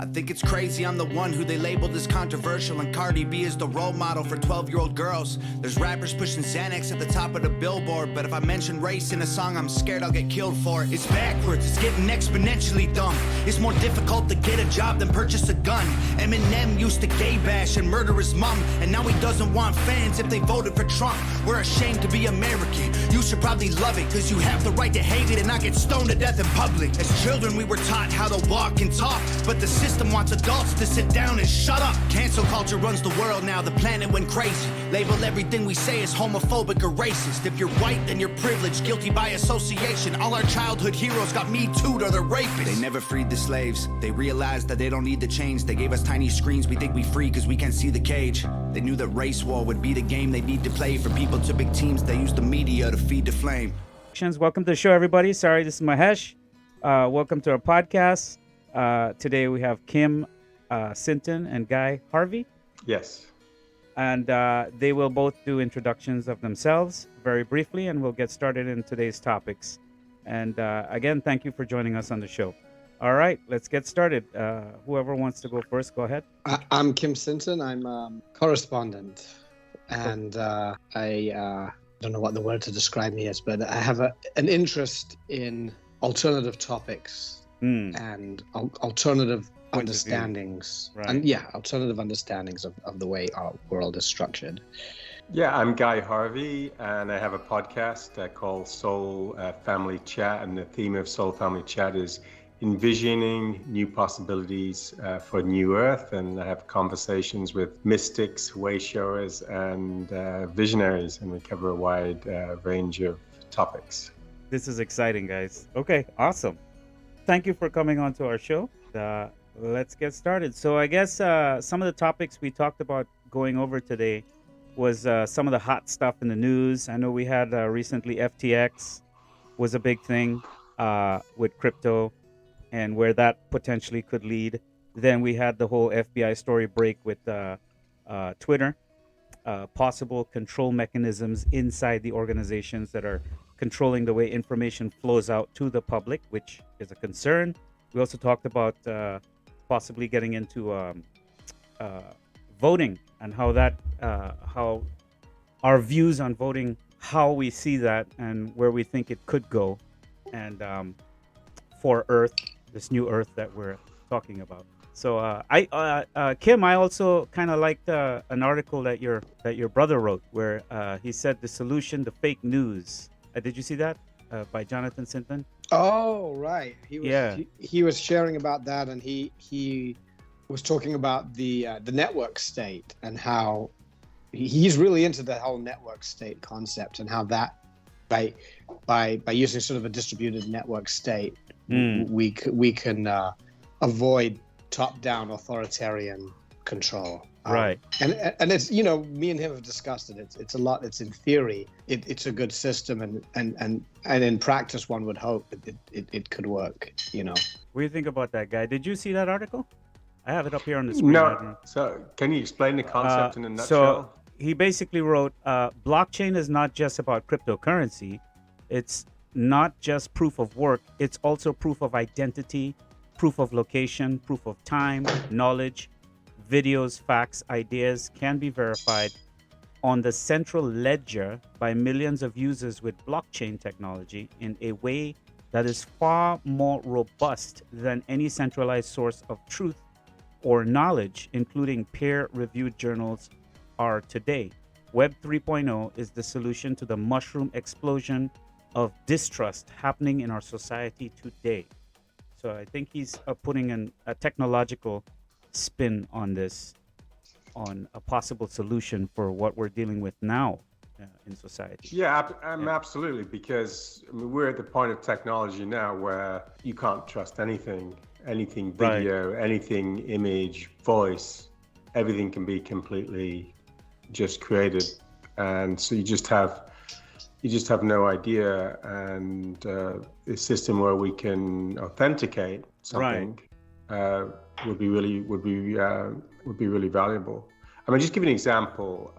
I think it's crazy I'm the one who they labeled as controversial, and Cardi B is the role model for 12-year-old girls. There's rappers pushing Xanax at the top of the billboard, but if I mention race in a song, I'm scared I'll get killed for it. It's backwards, it's getting exponentially dumb. It's more difficult to get a job than purchase a gun. Eminem used to gay bash and murder his mom, and now he doesn't want fans if they voted for Trump. We're ashamed to be American. You should probably love it, cause you have the right to hate it and not get stoned to death in public. As children we were taught how to walk and talk, but the system wants adults to sit down and shut up. Cancel culture runs the world now, the planet went crazy. Label everything we say as homophobic or racist. If you're white, then you're privileged, guilty by association. All our childhood heroes got Me Too'd or they're rapists. They never freed the slaves. They realized that they don't need to change. They gave us tiny screens, we think we free cause we can't see the cage. They knew that race war would be the game they need to play. For people to big teams, they use the media to feed the flame. Welcome to the show, everybody. Sorry, this is Mahesh. Welcome to our podcast. Today we have Kim Sinton and Guy Harvey. Yes. And they will both do introductions of themselves very briefly, and we'll get started in today's topics. And again, thank you for joining us on the show. All right, let's get started. Whoever wants to go first, go ahead. I'm Kim Sinton. I'm a correspondent. And I don't know what the word to describe me is, but I have an interest in alternative topics and alternative understandings. Right. And alternative understandings of the way our world is structured. Yeah, I'm Guy Harvey, and I have a podcast called Soul Family Chat, and the theme of Soul Family Chat is envisioning new possibilities for a new Earth, and I have conversations with mystics, way showers, and visionaries, and we cover a wide range of topics. This is exciting, guys. Okay, awesome. Thank you for coming on to our show. Let's get started. So I guess some of the topics we talked about going over today was some of the hot stuff in the news. I know we had recently FTX was a big thing with crypto and where that potentially could lead. Then we had the whole FBI story break with Twitter, possible control mechanisms inside the organizations that are controlling the way information flows out to the public, which is a concern. We also talked about possibly getting into voting and how our views on voting, how we see that and where we think it could go, and for Earth, this new Earth that we're talking about. So Kim, I also kind of liked an article that your brother wrote where he said the solution to fake news. Did you see that by Jonathan Sinton? Oh, right. He was sharing about that, and he was talking about the network state and how he's really into the whole network state concept, and how that by using sort of a distributed network state, we can avoid top-down authoritarian control. Right. And it's, me and him have discussed it. It's a lot. It's in theory, it's a good system, and in practice, one would hope that it could work. What do you think about that, Guy? Did you see that article? I have it up here on the screen. No. So can you explain the concept in a nutshell? So he basically wrote, blockchain is not just about cryptocurrency. It's not just proof of work. It's also proof of identity, proof of location, proof of time, knowledge. Videos, facts, ideas can be verified on the central ledger by millions of users with blockchain technology in a way that is far more robust than any centralized source of truth or knowledge, including peer-reviewed journals, are today. Web 3.0 is the solution to the mushroom explosion of distrust happening in our society today. So I think he's putting a technological spin on this, on a possible solution for what we're dealing with now in society. Yeah, absolutely, because we're at the point of technology now where you can't trust anything video, anything image, voice, everything can be completely just created, and so you just have no idea. And a system where we can authenticate something would be really valuable. I mean, just give you an example.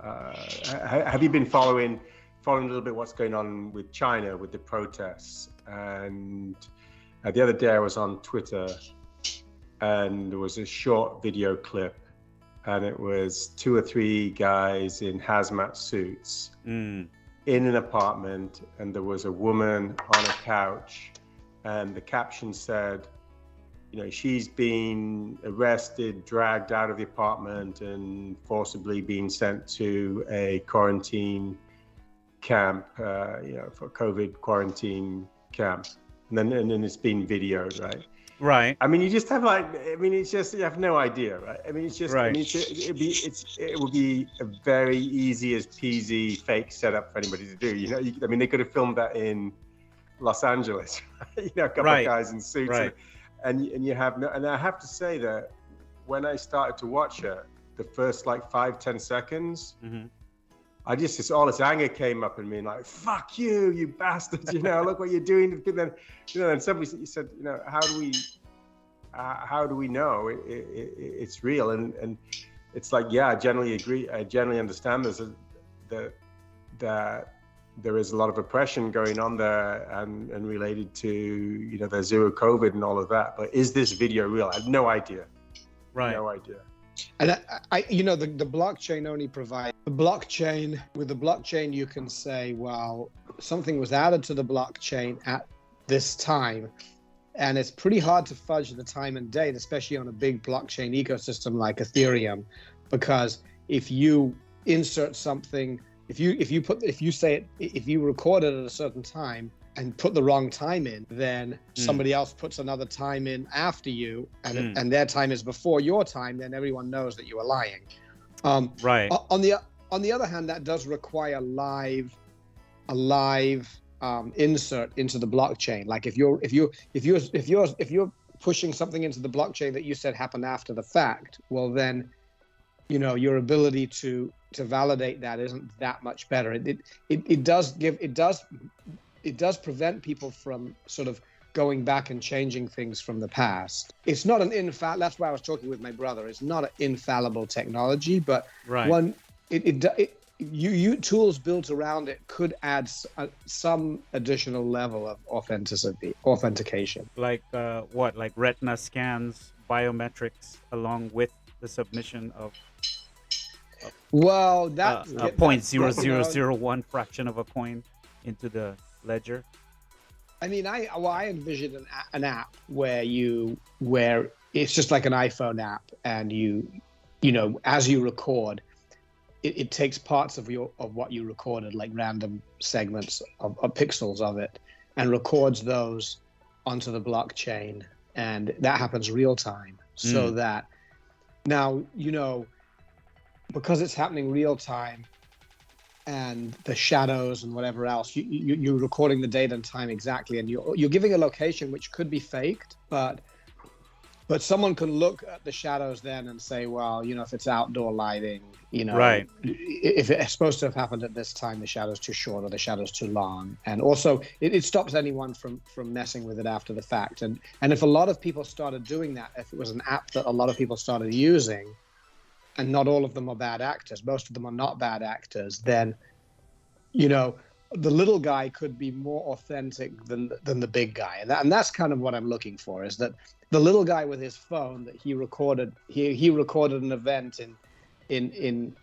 Have you been following a little bit what's going on with China with the protests? And the other day I was on Twitter, and there was a short video clip, and it was 2 or 3 guys in hazmat suits in an apartment, and there was a woman on a couch, and the caption said, she's been arrested, dragged out of the apartment, and forcibly being sent to a quarantine camp, for COVID quarantine camp. And then it's been videoed, right? Right. I mean, you just have it's just, you have no idea, right? I mean, it's just, right. It would be a very easy as peasy fake setup for anybody to do. They could have filmed that in Los Angeles, a couple of guys in suits. Right. And you have no, and I have to say that when I started to watch it, the first 5-10 seconds, all this anger came up in me, like, fuck you, you bastards, look what you're doing. And somebody said, how do we know it's real? And it's like, yeah, I generally agree. I generally understand that there is a lot of oppression going on there and related to, the zero COVID and all of that. But is this video real? I have no idea. Right. No idea. And the blockchain only provides the blockchain. With the blockchain, you can say, well, something was added to the blockchain at this time. And it's pretty hard to fudge the time and date, especially on a big blockchain ecosystem like Ethereum, because if you insert something, if you record it at a certain time and put the wrong time in, then somebody else puts another time in after you, and their time is before your time, then everyone knows that you are lying. Right. On the other hand, that does require a live insert into the blockchain. Like if you're pushing something into the blockchain that you said happened after the fact, well then, your ability to validate that isn't that much better. It does prevent people from sort of going back and changing things from the past. It's not that's why I was talking with my brother. It's not an infallible technology, but one tools built around it could add some additional level of authentication. Like what? Like retina scans, biometrics, along with the submission of well, that 0.0001 fraction of a coin into the ledger. I mean, I envisioned an app where it's just like an iPhone app, and as you record, it takes parts of what you recorded, like random segments of pixels of it, and records those onto the blockchain, and that happens real time. So that now, because it's happening real time, and the shadows and whatever else, you're recording the date and time exactly, and you're giving a location which could be faked, but someone can look at the shadows then and say, well, if it's outdoor lighting, right, if it's supposed to have happened at this time, the shadow's too short or the shadow's too long. And also it stops anyone from messing with it after the fact. And if a lot of people started doing that, if it was an app that a lot of people started using, and not all of them are bad actors, most of them are not bad actors, then, the little guy could be more authentic than the big guy. And that's kind of what I'm looking for, is that the little guy with his phone that he recorded, he recorded an event in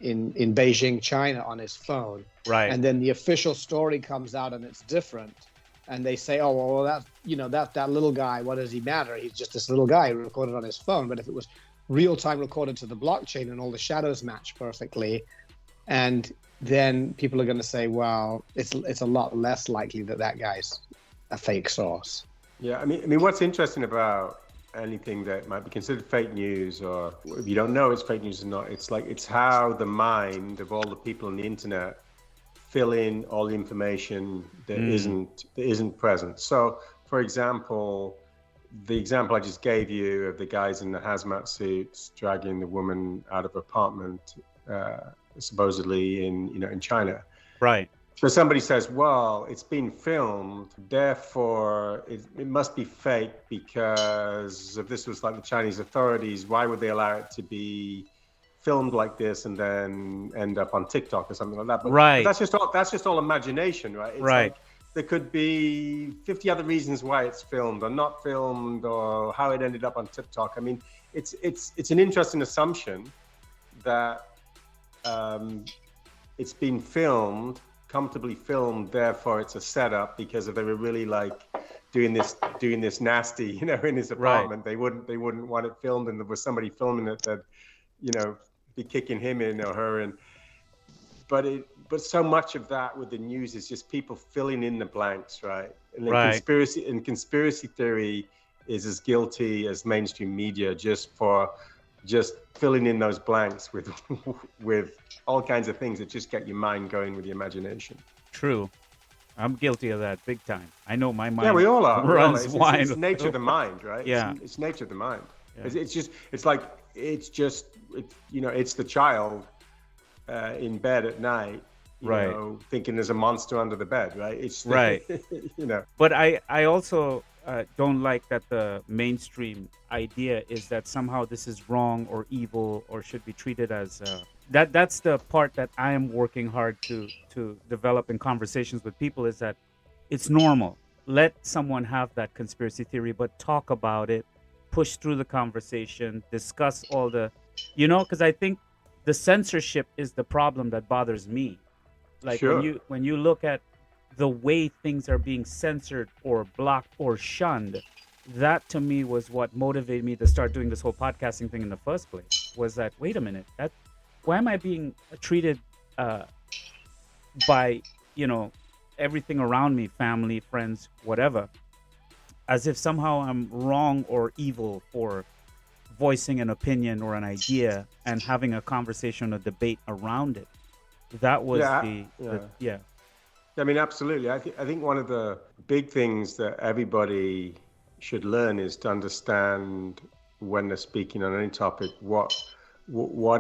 Beijing, China on his phone. Right. And then the official story comes out and it's different. And they say, oh, well, that little guy, what does he matter? He's just this little guy who recorded on his phone. But if it was real time recorded to the blockchain and all the shadows match perfectly, and then people are going to say, well, it's a lot less likely that guy's a fake source. Yeah, I mean, what's interesting about anything that might be considered fake news, or if you don't know it's fake news or not, it's how the mind of all the people on the internet fill in all the information that isn't present. So, for example, the example I just gave you of the guys in the hazmat suits dragging the woman out of her apartment, supposedly in China. Right. So somebody says, well, it's been filmed, therefore it must be fake, because if this was like the Chinese authorities, why would they allow it to be filmed like this and then end up on TikTok or something like that? But right. That's just all imagination, right? It's right. Like there could be 50 other reasons why it's filmed or not filmed, or how it ended up on TikTok. I mean, it's an interesting assumption that it's been filmed, comfortably filmed, therefore it's a setup, because if they were really like doing this nasty, you know, in his apartment, they wouldn't want it filmed, and there was somebody filming it that, you know, be kicking him in or her in. But so much of that with the news is just people filling in the blanks, right? And then conspiracy theory is as guilty as mainstream media, just filling in those blanks with all kinds of things that just get your mind going with the imagination. True. I'm guilty of that big time. I know my mind. Yeah, we all are. Runs wild. It's nature of the mind, right? Yeah. It's nature of the mind. Yeah. It's the child in bed at night, you know, thinking there's a monster under the bed, right? It's you know. But I also don't like that the mainstream idea is that somehow this is wrong or evil or should be treated as that's the part that I am working hard to develop in conversations with people, is that it's normal. Let someone have that conspiracy theory, but talk about it, push through the conversation, discuss all the, you know, because I think the censorship is the problem that bothers me. Like when you look at the way things are being censored or blocked or shunned, that to me was what motivated me to start doing this whole podcasting thing in the first place. Was that, wait a minute, why am I being treated by, you know, everything around me, family, friends, whatever, as if somehow I'm wrong or evil for voicing an opinion or an idea and having a conversation, a debate around it. That was I mean, absolutely. I think one of the big things that everybody should learn is to understand, when they're speaking on any topic, what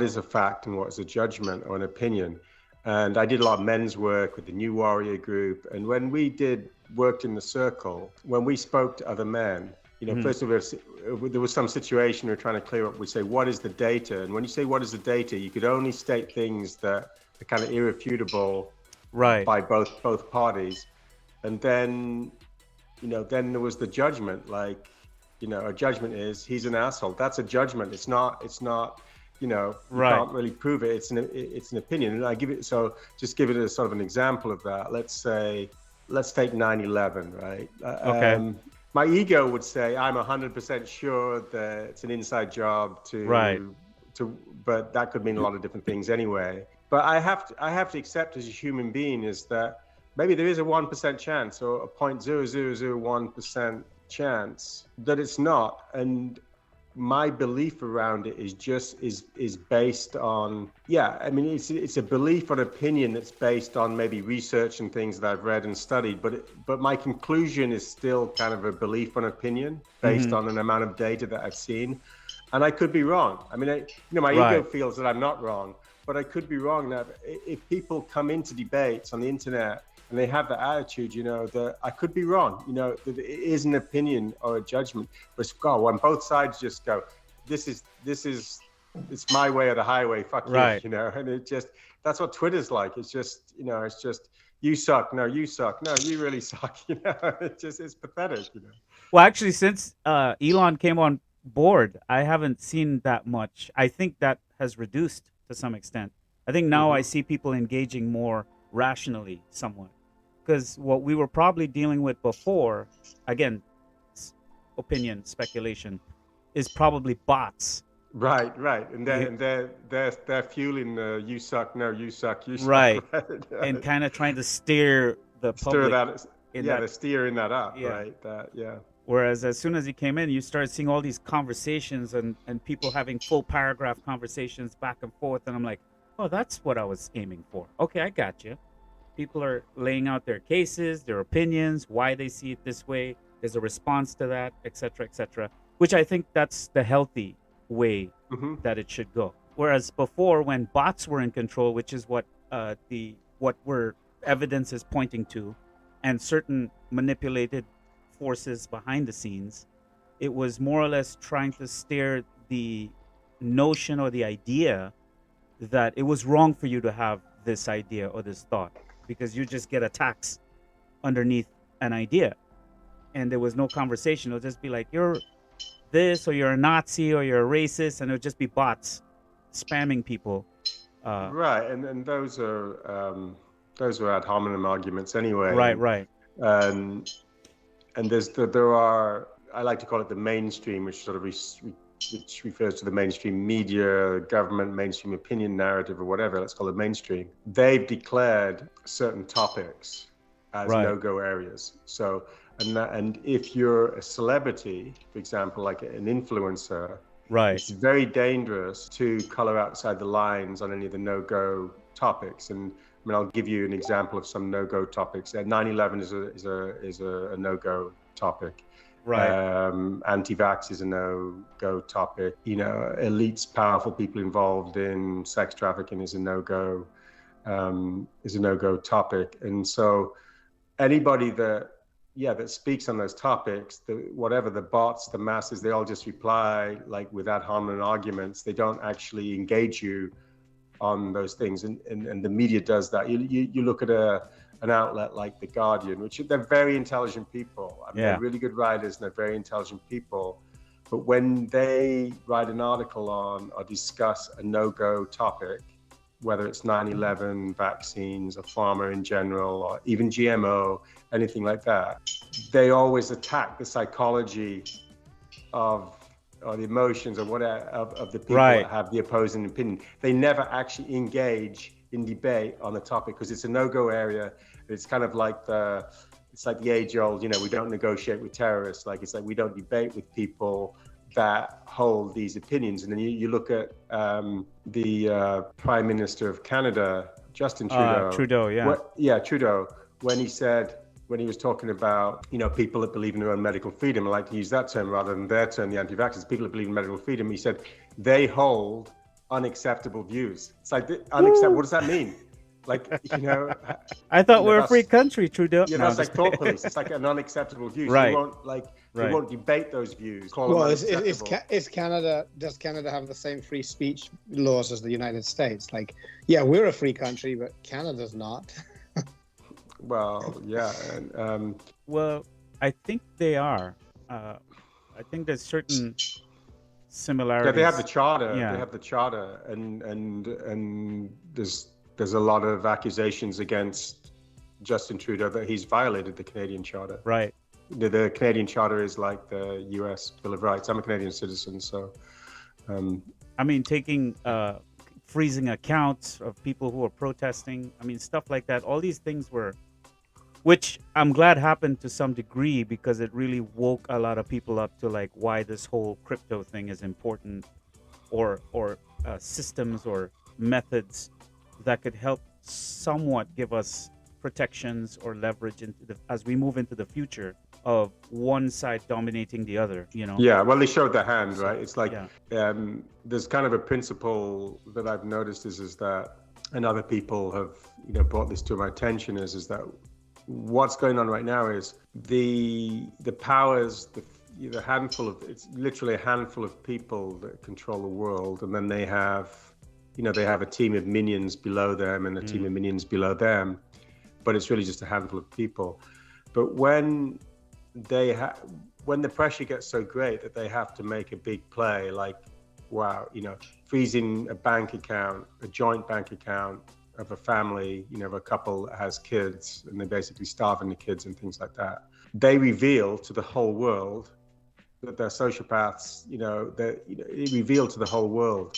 is a fact and what is a judgment or an opinion. And I did a lot of men's work with the New Warrior group. And when we worked in the circle, when we spoke to other men, you know, first of all, there was some situation we were trying to clear up. We say, what is the data? And when you say, what is the data, you could only state things that are kind of irrefutable by both parties. And then, you know, then there was the judgment. Like, you know, a judgment is, he's an asshole. That's a judgment. It's not, you know, you can't really prove it. It's an opinion. And just give it as sort of an example of that. Let's take 9/11, right? Okay. My ego would say I'm 100% sure that it's an inside job but that could mean a lot of different things anyway. But I have to accept as a human being is that maybe there is a 1% chance or a 0.0001% chance that it's not. And my belief around it is based on, I mean, it's a belief or opinion that's based on maybe research and things that I've read and studied, but my conclusion is still kind of a belief or opinion based on an amount of data that I've seen. And I could be wrong. I mean, my ego feels that I'm not wrong, but I could be wrong. That if people come into debates on the internet and they have that attitude, you know, that I could be wrong, you know, that it is an opinion or a judgment. But God, when both sides just go, this is it's my way or the highway, fuck you, you know, and that's what Twitter's like. It's just, you know, you suck, no, you suck, no, you really suck, you know, it's pathetic, you know. Well, actually, since Elon came on board, I haven't seen that much. I think that has reduced to some extent. I think now I see people engaging more rationally somewhat. Because what we were probably dealing with before, again, opinion, speculation, is probably bots. Right. And they're fueling the you suck, no, you suck, you suck. Right. And kind of trying to steer the public. They're steering that up, right? Whereas as soon as he came in, you started seeing all these conversations and people having full paragraph conversations back and forth. And I'm like, oh, that's what I was aiming for. Okay, I got you. People are laying out their cases, their opinions, why they see it this way. There's a response to that, et cetera, which I think that's the healthy way that it should go. Whereas before, when bots were in control, which is what evidence is pointing to, and certain manipulated forces behind the scenes, it was more or less trying to steer the notion or the idea that it was wrong for you to have this idea or this thought, because you just get attacks underneath an idea, and there was no conversation. It'll just be like, you're this, or you're a Nazi, or you're a racist, and it'll just be bots spamming people. Right, and those are ad hominem arguments anyway. Right. And there are, I like to call it the mainstream, which sort of which refers to the mainstream media, government, mainstream opinion narrative, or whatever. Let's call it mainstream. They've declared certain topics as no-go areas. So, and if you're a celebrity, for example, like an influencer, it's very dangerous to color outside the lines on any of the no-go topics. And I mean, I'll give you an example of some no-go topics. 9/11 is a no-go topic. Anti-vax is a no-go topic. You know, elites, powerful people involved in sex trafficking is a no-go topic. And so anybody that speaks on those topics, whatever the bots, the masses, they all just reply like with ad hominem arguments. They don't actually engage you on those things, and the media does that. You look at an outlet like The Guardian, which they're very intelligent people. I mean, they're really good writers and they're very intelligent people. But when they write an article on or discuss a no-go topic, whether it's 9/11, vaccines, or pharma in general, or even GMO, anything like that, they always attack the psychology or the emotions or whatever of the people that have the opposing opinion. They never actually engage in debate on the topic because it's a no-go area. It's kind of like the age-old, you know, we don't negotiate with terrorists. Like, it's like we don't debate with people that hold these opinions. And then you look at the Prime Minister of Canada, Justin Trudeau. Trudeau, when he was talking about, you know, people that believe in their own medical freedom, I like to use that term rather than their term, the anti-vaxxers, people that believe in medical freedom, he said, they hold unacceptable views. It's like, unacceptable, what does that mean? Like, you know. I thought we're a free country, Trudeau. Yeah, that's like thought police. It's like an unacceptable view. So they won't debate those views. Does Canada have the same free speech laws as the United States? Like, yeah, we're a free country, but Canada's not. Well, yeah. Well, I think they are. I think there's certain similarities. Yeah, they have the charter. Yeah. They have the charter, and there's a lot of accusations against Justin Trudeau that he's violated the Canadian charter. Right. The Canadian charter is like the U.S. Bill of Rights. I'm a Canadian citizen, so. I mean, freezing accounts of people who are protesting. I mean, stuff like that. All these things which I'm glad happened to some degree because it really woke a lot of people up to like why this whole crypto thing is important, or systems or methods that could help somewhat give us protections or leverage as we move into the future of one side dominating the other, you know? Yeah, well, they showed their hand, right? It's like, there's kind of a principle that I've noticed is that, and other people have, you know, brought this to my attention is that what's going on right now is the powers, the handful of, it's literally a handful of people that control the world, and then they have a team of minions below them and a team of minions below them, but it's really just a handful of people. But when the pressure gets so great that they have to make a big play, like, wow, you know, freezing a bank account, a joint bank account of a family, you know, of a couple that has kids, and they're basically starving the kids and things like that. They reveal to the whole world that they're sociopaths, you know, it revealed to the whole world.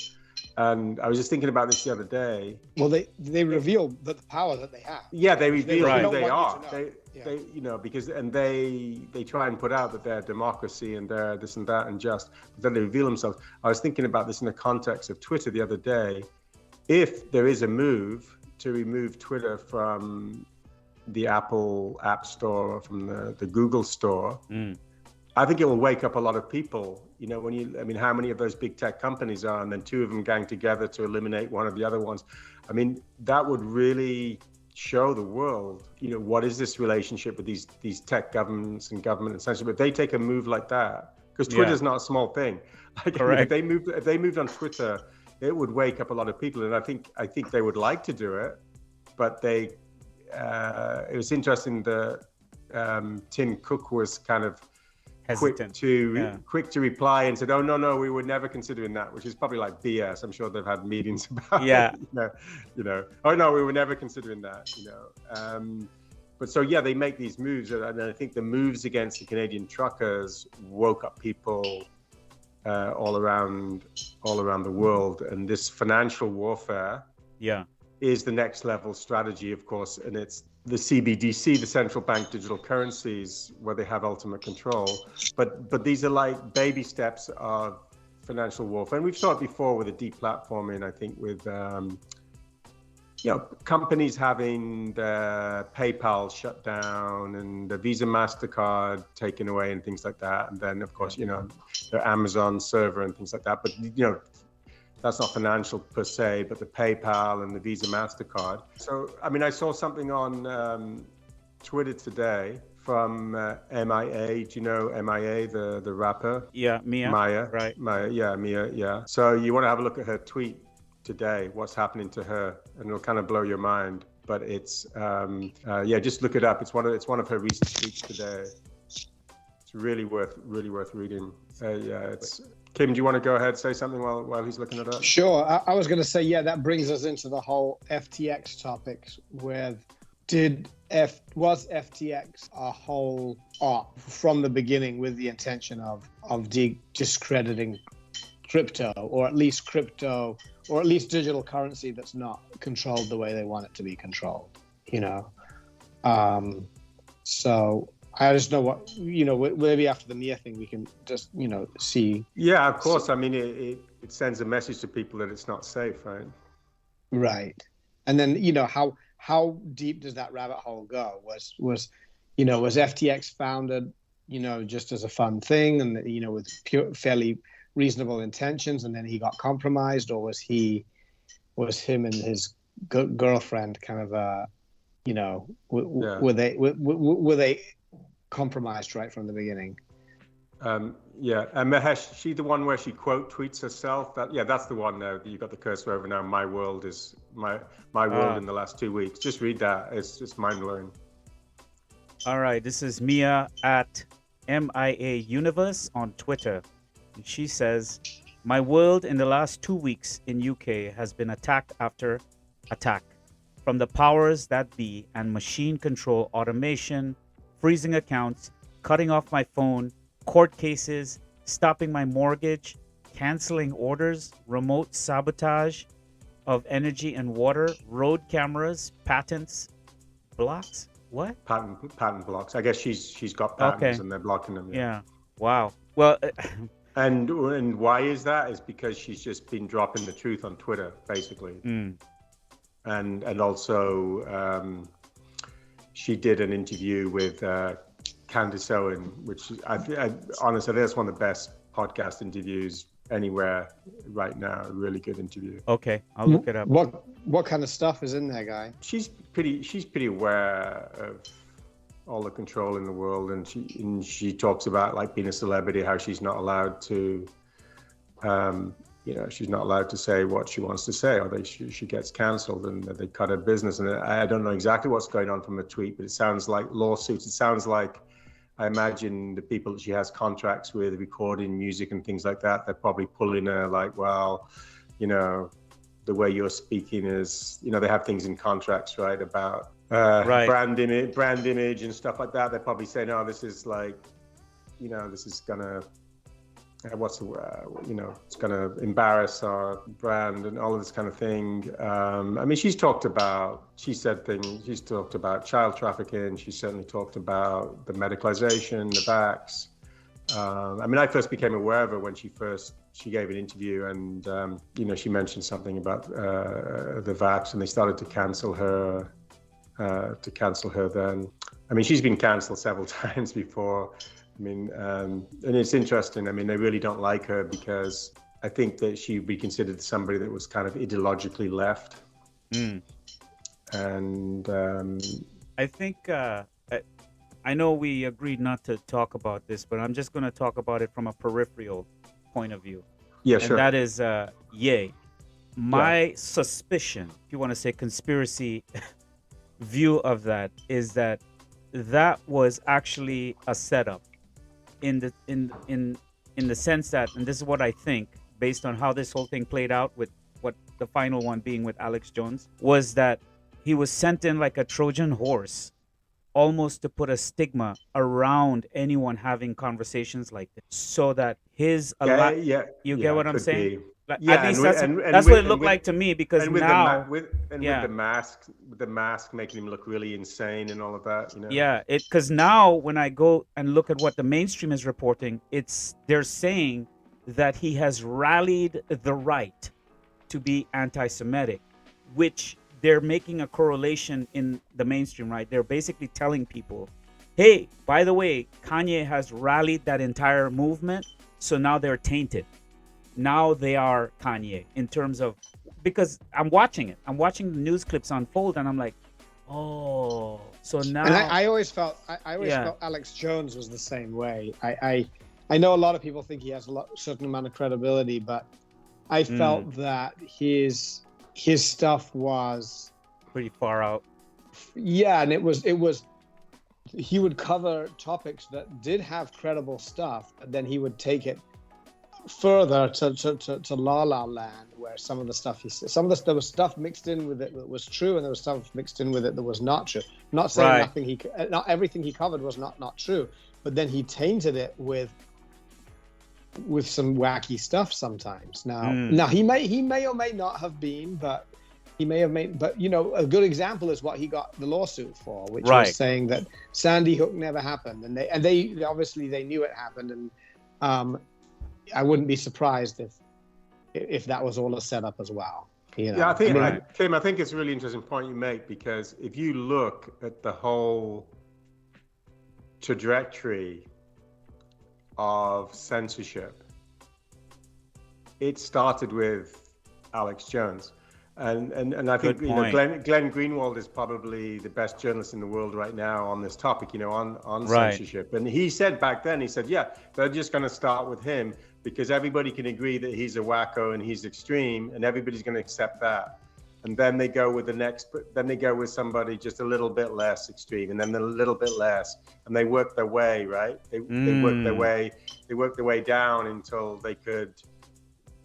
And I was just thinking about this the other day. Well, they reveal the power that they have. Yeah, they reveal who they are. They, you know, because they try and put out that they're democracy and they're this and that and just, but then they reveal themselves. I was thinking about this in the context of Twitter the other day. If there is a move to remove Twitter from the Apple App Store or from the Google Store, I think it will wake up a lot of people. You know, how many of those big tech companies are, and then two of them gang together to eliminate one of the other ones. I mean, that would really show the world, you know, what is this relationship with these tech governments and government and censorship. If they take a move like that, because Twitter's not a small thing. Like, correct. If they moved on Twitter, it would wake up a lot of people, and I think they would like to do it, but it was interesting that Tim Cook was kind of hesitant, quick to reply and said, "Oh no, we were never considering that," which is probably like BS. I'm sure they've had meetings about it. Oh no, we were never considering that. But so yeah, they make these moves, and I think the moves against the Canadian truckers woke up people all around the world, and this financial warfare is the next level strategy, of course, and it's the CBDC, the central bank digital currencies, where they have ultimate control. But these are like baby steps of financial warfare, and we've saw it before with the deplatforming. I think with companies having the PayPal shut down and the Visa, MasterCard taken away and things like that. And then, of course, the Amazon server and things like that. But, that's not financial per se, but the PayPal and the Visa, MasterCard. So, I mean, I saw something on Twitter today from MIA. Do you know MIA, the rapper? Yeah, Maya. Right. Maya, yeah, Mia, yeah. So you want to have a look at her tweet today, what's happening to her, and it'll kind of blow your mind. But it's just look it up. It's one of her recent tweets today. It's really worth reading. It's Kim, do you want to go ahead and say something while he's looking it up? Sure. I was going to say, that brings us into the whole FTX topics. Was FTX a whole op from the beginning with the intention of discrediting crypto, or at least digital currency that's not controlled the way they want it to be controlled, So I just know what, maybe after the Mia thing, we can just, see. Yeah, of course. I mean, it sends a message to people that it's not safe, right? Right. And then, how deep does that rabbit hole go? Was FTX founded, just as a fun thing and, with fairly reasonable intentions, and then he got compromised, or was him and his girlfriend kind of, were they compromised right from the beginning? And Mahesh, she the one where she quote tweets herself. That's the one now. You got the cursor over now. My world is my world in the last 2 weeks. Just read that. It's just mind blowing. All right, this is Mia at MIA Universe on Twitter. And she says, "My world in the last 2 weeks in UK has been attack after attack, from the powers that be, and machine control automation, freezing accounts, cutting off my phone, court cases, stopping my mortgage, canceling orders, remote sabotage of energy and water, road cameras, patents, blocks." What? Patent blocks. I guess she's got patents and they're blocking them. Yeah. Wow. Well. And why is that? Is because she's just been dropping the truth on Twitter, basically. And also she did an interview with Candace Owen, which I honestly, that's one of the best podcast interviews anywhere right now. A really good interview. Okay, I'll look it up. What kind of stuff is in there, guy? She's pretty aware of all the control in the world, and she talks about like being a celebrity, how she's not allowed to she's not allowed to say what she wants to say, or she gets cancelled and they cut her business. And I don't know exactly what's going on from the tweet, but it sounds like lawsuits. It sounds like, I imagine the people that she has contracts with, recording music and things like that, they're probably pulling her like, well, the way you're speaking is, they have things in contracts, right, about brand image and stuff like that. They're probably saying, oh, this is like, this is gonna, it's gonna embarrass our brand and all of this kind of thing. I mean, she's talked about child trafficking. She certainly talked about the medicalization, the vax. I mean, I first became aware of her when she gave an interview, and she mentioned something about the vax, and they started to cancel her. Then, I mean, she's been cancelled several times before. I mean, and it's interesting. I mean, they really don't like her because I think that she'd be considered somebody that was kind of ideologically left. And I think I know we agreed not to talk about this, but I'm just going to talk about it from a peripheral point of view. Yeah, and sure. That is, my suspicion, if you want to say conspiracy view of that, is that that was actually a setup in the sense that, and this is what I think, based on how this whole thing played out with what the final one being with Alex Jones, was that he was sent in like a Trojan horse, almost to put a stigma around anyone having conversations like this, so that his you get what I'm could saying? be. Like, at Yeah, least and that's with, what it looked like to me, because and with now, with the mask making him look really insane and all of that, you know. yeah, it, because now when I go and look at what the mainstream is reporting, they're saying that he has rallied the right to be anti-Semitic, which they're making a correlation in the mainstream, right? They're basically telling people, hey, by the way, Kanye has rallied that entire movement, so now they're tainted. Now they are Kanye in terms of, because I'm watching it. I'm watching the news clips unfold, and I'm like, oh, so now. And I always felt Alex Jones was the same way. I know a lot of people think he has certain amount of credibility, but I felt that his stuff was pretty far out. Yeah, and it was he would cover topics that did have credible stuff, but then he would take it further to La La Land, where some of the stuff there was stuff mixed in with it that was true, and there was stuff mixed in with it that was not true. Not saying not everything he covered was not true, but then he tainted it with some wacky stuff sometimes. Now he may or may not have been, but he may have made. But you know, a good example is what he got the lawsuit for, which was saying that Sandy Hook never happened, and they obviously they knew it happened, and I wouldn't be surprised if that was all a setup as well. You know? Yeah, I think, Kim, I think it's a really interesting point you make, because if you look at the whole trajectory of censorship, it started with Alex Jones. And I think Glenn Greenwald is probably the best journalist in the world right now on this topic, you know, on censorship. And he said back then, he said, yeah, they're just going to start with him because everybody can agree that he's a wacko and he's extreme, and everybody's going to accept that. And then they go with then they go with somebody just a little bit less extreme, and then a little bit less, and they work their way, right? They work their way down until they could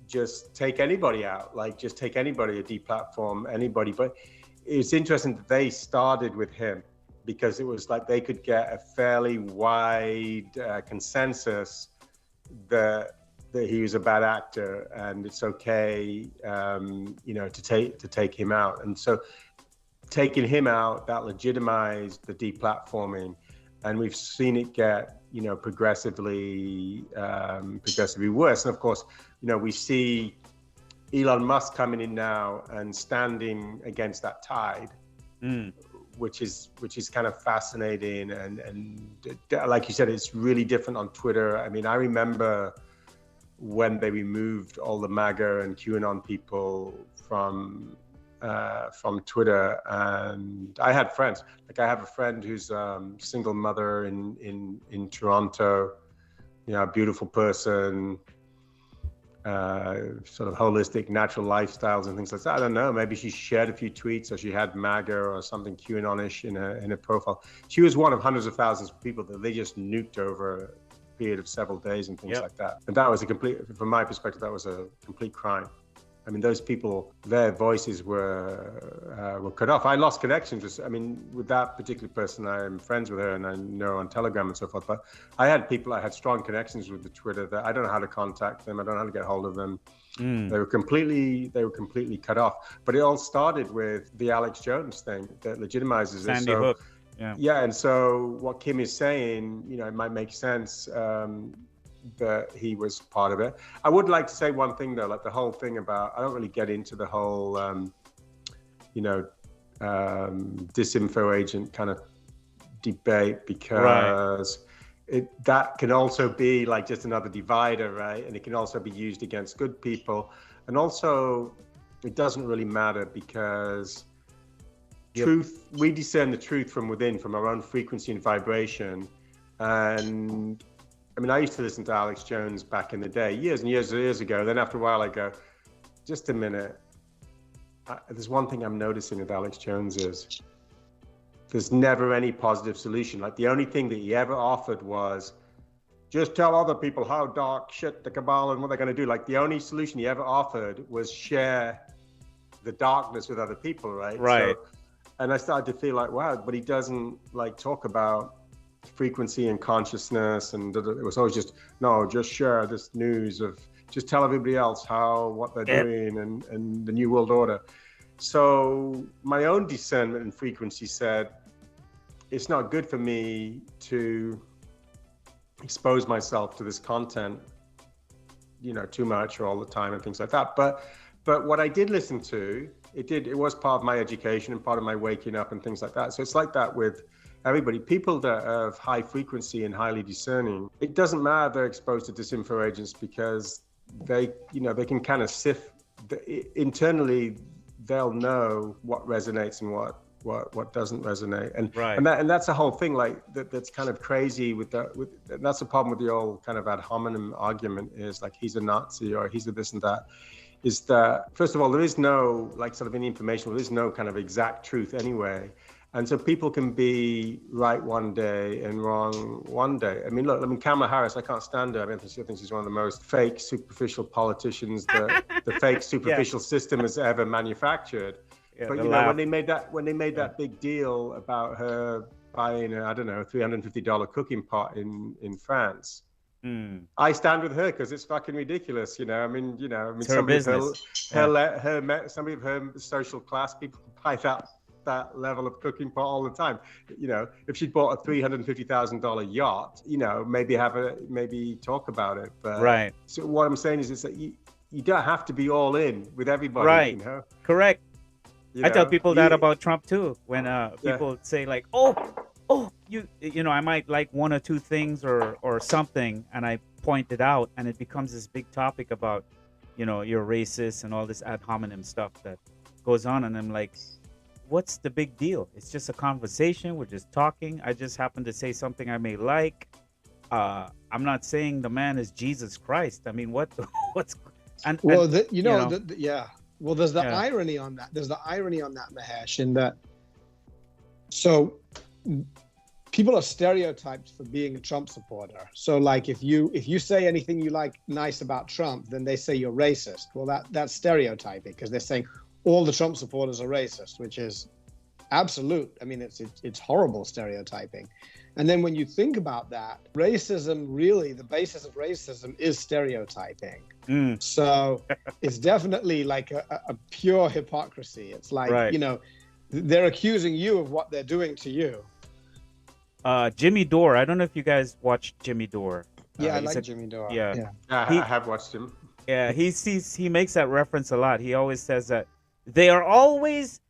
just take anybody out, like just take anybody, deplatform anybody. But it's interesting that they started with him, because it was like they could get a fairly wide consensus that he was a bad actor, and it's okay, you know, to take him out. And so taking him out, that legitimized the deplatforming, and we've seen it get, you know, progressively worse. And of course, you know, we see Elon Musk coming in now and standing against that tide, which is kind of fascinating. And like you said, it's really different on Twitter. I mean, I remember when they removed all the MAGA and QAnon people from Twitter, and I had friends. Like I have a friend who's single mother in Toronto, you know, a beautiful person, sort of holistic, natural lifestyles and things like that. I don't know. Maybe she shared a few tweets, or she had MAGA or something QAnon-ish in her profile. She was one of hundreds of thousands of people that they just nuked over a period of several days and things like that. And that was from my perspective, that was a complete crime. I mean, those people, their voices were cut off. I lost connections with that particular person. I'm friends with her, and I know her on Telegram and so forth. But I had strong connections with the Twitter that I don't know how to contact them. I don't know how to get hold of them. They were completely cut off. But it all started with the Alex Jones thing that legitimizes it. Sandy Hook. Yeah. And so what Kim is saying, you know, it might make sense. That he was part of it. I would like to say one thing though, like the whole thing about, I don't really get into the whole, you know, disinfo agent kind of debate, because that can also be like just another divider, right? And it can also be used against good people. And also it doesn't really matter, because truth, we discern the truth from within, from our own frequency and vibration. And I mean, I used to listen to Alex Jones back in the day, years and years ago. Then after a while, I go, just a minute. There's one thing I'm noticing with Alex Jones is there's never any positive solution. Like the only thing that he ever offered was just tell other people how dark shit the cabal and what they're going to do. Like the only solution he ever offered was share the darkness with other people, right? Right. So, and I started to feel like, wow, but he doesn't like talk about frequency and consciousness, and it was always just, no, just share this news of, just tell everybody else what they're doing and the new world order. So my own discernment and frequency said, it's not good for me to expose myself to this content, too much or all the time and things like that. But what I did listen to, it was part of my education and part of my waking up and things like that. So it's like that with everybody. People that are of high frequency and highly discerning, it doesn't matter if they're exposed to disinfo agents, because they can kind of sift internally. They'll know what resonates and what doesn't resonate, and that's the whole thing. Like that's kind of crazy with that's the problem with the old kind of ad hominem argument, is like he's a Nazi or he's a this and that. Is that, first of all, there is no like sort of any information, there is no kind of exact truth anyway. And so people can be right one day and wrong one day. I mean, look, Kamala Harris, I can't stand her. I think she's one of the most fake, superficial politicians that the fake, superficial system has ever manufactured. Yeah, but when they made that big deal about her buying a, I don't know, $350 cooking pot in France, I stand with her because it's fucking ridiculous. It's her business. Somebody of her social class people buy that level of cooking pot all the time. If she'd bought a $350,000 yacht, maybe talk about it. But right. So what I'm saying is that you don't have to be all in with everybody. Right. Correct. I tell people that about Trump too. When people say like, I might like one or two things or something, and I point it out, and it becomes this big topic about, you're racist and all this ad hominem stuff that goes on, and I'm like, what's the big deal? It's just a conversation. We're just talking. I just happen to say something I may like. I'm not saying the man is Jesus Christ. I mean, what's Well, there's the irony on that. There's the irony on that, Mahesh, in that. So people are stereotyped for being a Trump supporter. So like if you say anything you like nice about Trump, then they say you're racist. Well, that's stereotyping, because they're saying all the Trump supporters are racist, which is absolute. I mean, it's horrible stereotyping. And then when you think about that, racism, really, the basis of racism is stereotyping. So it's definitely like a pure hypocrisy. It's like, they're accusing you of what they're doing to you. Jimmy Dore. I don't know if you guys watched Jimmy Dore. Yeah, I like Jimmy Dore. Yeah. I have watched him. Yeah, he makes that reference a lot. He always says that they are always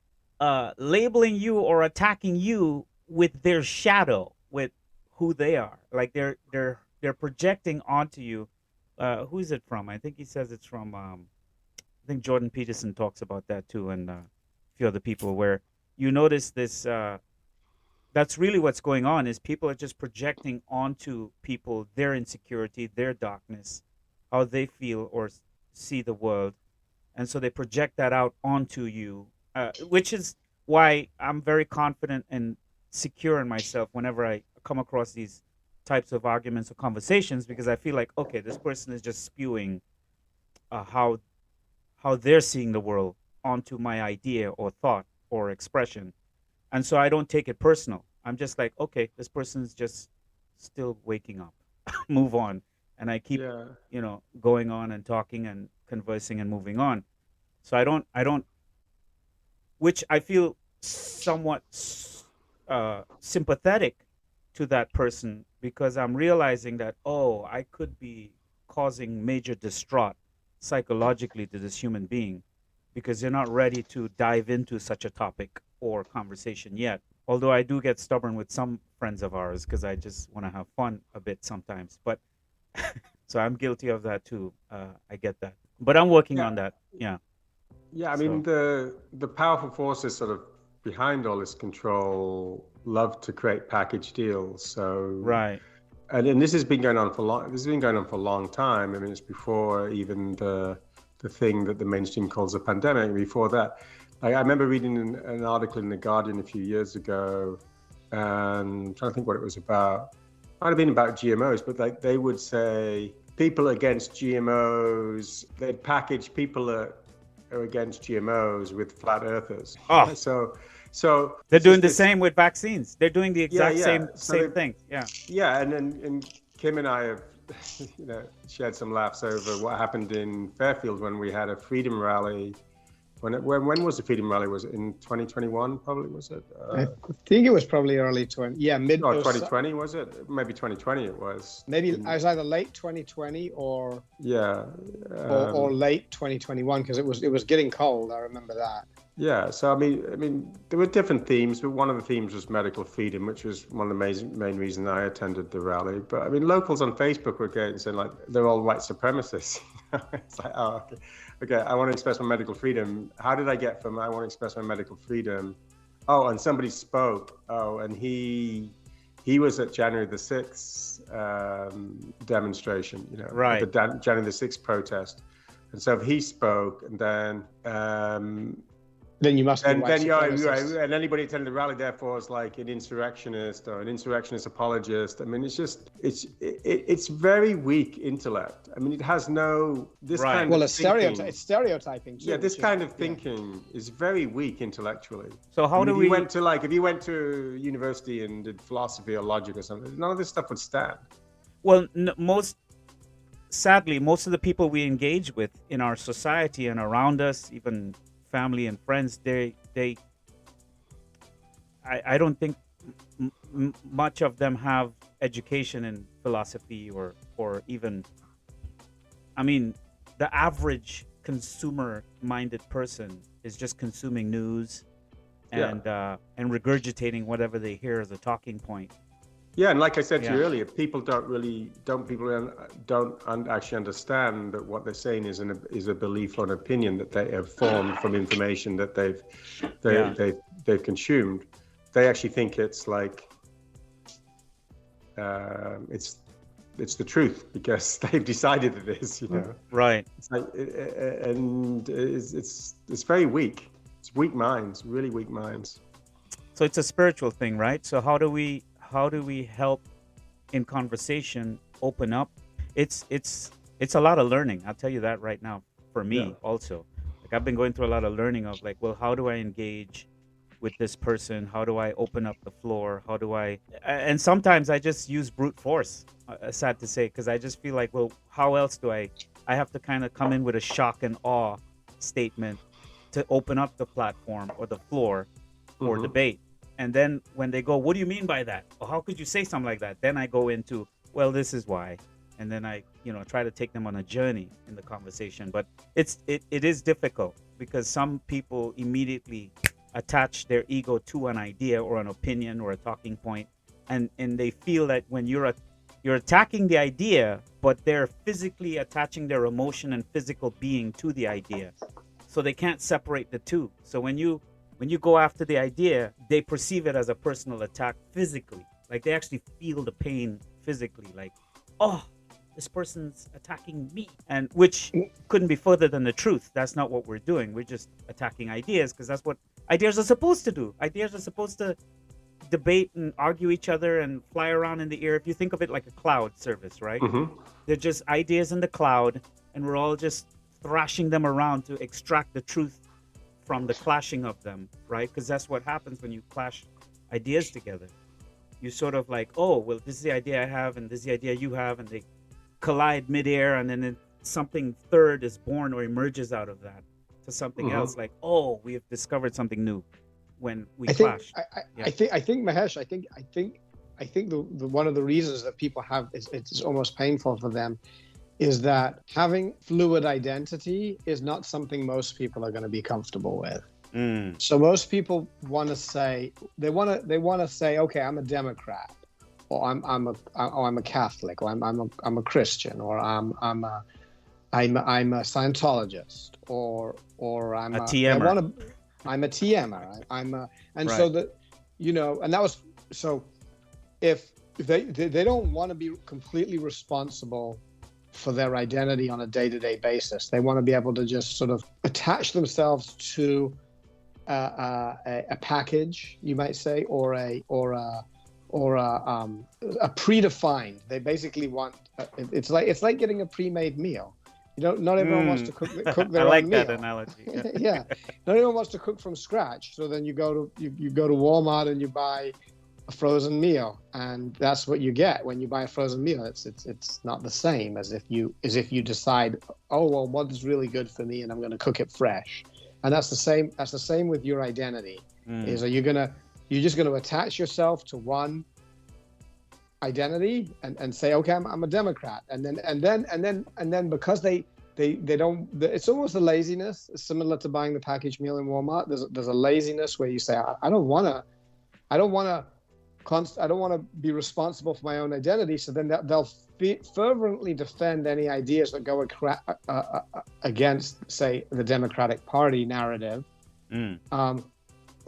labeling you or attacking you with their shadow, with who they are. Like they're projecting onto you. Who is it from? I think he says it's from. I think Jordan Peterson talks about that too, and a few other people. Where you notice this. That's really what's going on. Is people are just projecting onto people their insecurity, their darkness, how they feel or see the world. And so they project that out onto you, which is why I'm very confident and secure in myself whenever I come across these types of arguments or conversations, because I feel like, okay, this person is just spewing how they're seeing the world onto my idea or thought or expression. And so I don't take it personal. I'm just like, okay, this person's just still waking up. Move on. And I keep, going on and talking and conversing and moving on. So I don't, which I feel somewhat sympathetic to that person, because I'm realizing that, I could be causing major distraught psychologically to this human being, because they're not ready to dive into such a topic or conversation yet. Although I do get stubborn with some friends of ours, because I just want to have fun a bit sometimes. But so I'm guilty of that too. I get that, but I'm working on that. Yeah. Yeah, I mean, the powerful forces sort of behind all this control love to create package deals. So and this has been going on for long. This has been going on for a long time. I mean, it's before even the thing that the mainstream calls a pandemic. Before that, I remember reading an article in The Guardian a few years ago, and I'm trying to think what it was about. Might have been about GMOs, but like they would say people against GMOs, they'd package people that are against GMOs with flat earthers. Oh. So they're doing the same with vaccines. They're doing the exact same thing. Yeah, and Kim and I have shared some laughs over what happened in Fairfield when we had a freedom rally. When was the freedom rally? Was it in 2021? Probably, was it? I think it was probably early 20. Yeah, mid. Oh, 2020 was it? Maybe 2020 it was. Maybe it was either late 2020 or or late 2021 because it was getting cold. I remember that. Yeah, so I mean, there were different themes, but one of the themes was medical freedom, which was one of the main reasons I attended the rally. But I mean, locals on Facebook were getting saying like they're all white supremacists. It's like, oh, okay, I want to express my medical freedom. How did I get from I want to express my medical freedom? Oh, and somebody spoke. Oh, and he was at January the 6th demonstration, right? The January the 6th protest, and so he spoke, and then you must be white supremacist. And anybody attending the rally, therefore, is like an insurrectionist or an insurrectionist apologist. I mean, it's very weak intellect. I mean, it has no kind of thinking. It's stereotyping too. Yeah, this kind of thinking is very weak intellectually. So how do we? If you went to university and did philosophy or logic or something, none of this stuff would stand. Well, sadly, most of the people we engage with in our society and around us, even family and friends, I don't think much of them have education in philosophy or even, I mean, the average consumer-minded person is just consuming news and regurgitating whatever they hear as a talking point. Yeah, and like I said to you earlier, people don't actually understand that what they're saying is a belief or an opinion that they have formed from information that they've consumed. They actually think it's like it's the truth because they've decided it is, Right. It's like, and it's very weak. It's weak minds, really weak minds. So it's a spiritual thing, right? So how do we help in conversation open up? It's a lot of learning, I'll tell you that right now, for me also. Like I've been going through a lot of learning of like, well, how do I engage with this person? How do I open up the floor? And sometimes I just use brute force, sad to say, because I just feel like, well, how else do I have to kind of come in with a shock and awe statement to open up the platform or the floor for debate. And then when they go, what do you mean by that? Or how could you say something like that? Then I go into, well, this is why. And then I, try to take them on a journey in the conversation. But it is difficult because some people immediately attach their ego to an idea or an opinion or a talking point. And they feel that when you're attacking the idea, but they're physically attaching their emotion and physical being to the idea. So they can't separate the two. So when you go after the idea, they perceive it as a personal attack physically. Like they actually feel the pain physically. Like, oh, this person's attacking me. And which couldn't be further than the truth. That's not what we're doing. We're just attacking ideas because that's what ideas are supposed to do. Ideas are supposed to debate and argue each other and fly around in the air. If you think of it like a cloud service, right? They're just ideas in the cloud and we're all just thrashing them around to extract the truth from the clashing of them, right? Because that's what happens when you clash ideas together. You sort of like, oh, well, this is the idea I have and this is the idea you have, and they collide midair, and then something third is born or emerges out of that to something else. Like, oh, we have discovered something new when we clash. I think Mahesh, I think the one of the reasons that people have it's almost painful for them is that having fluid identity is not something most people are going to be comfortable with. So most people want to say they want to say, okay, I'm a Democrat, or I'm a Catholic, or I'm a Christian, or I'm a Scientologist, or I'm a TMer. I'm a TMer. So that and that was so if they don't want to be completely responsible for their identity on a day-to-day basis. They want to be able to just sort of attach themselves to a package, you might say, or a predefined. They basically want. It's like getting a pre-made meal. Not everyone wants to cook their I like own that meal. analogy. Yeah. Yeah, not everyone wants to cook from scratch. So then you go to Walmart and you buy a frozen meal, and that's what you get when you buy a frozen meal. It's not the same as if you decide, oh well, what is really good for me, and I'm going to cook it fresh. And that's the same with your identity. Is you're just going to attach yourself to one identity and say, okay, I'm a Democrat, and then because they don't, it's almost a laziness similar to buying the packaged meal in Walmart. There's a laziness where you say, I don't want to be responsible for my own identity. So then they'll fervently defend any ideas that go against, say, the Democratic Party narrative.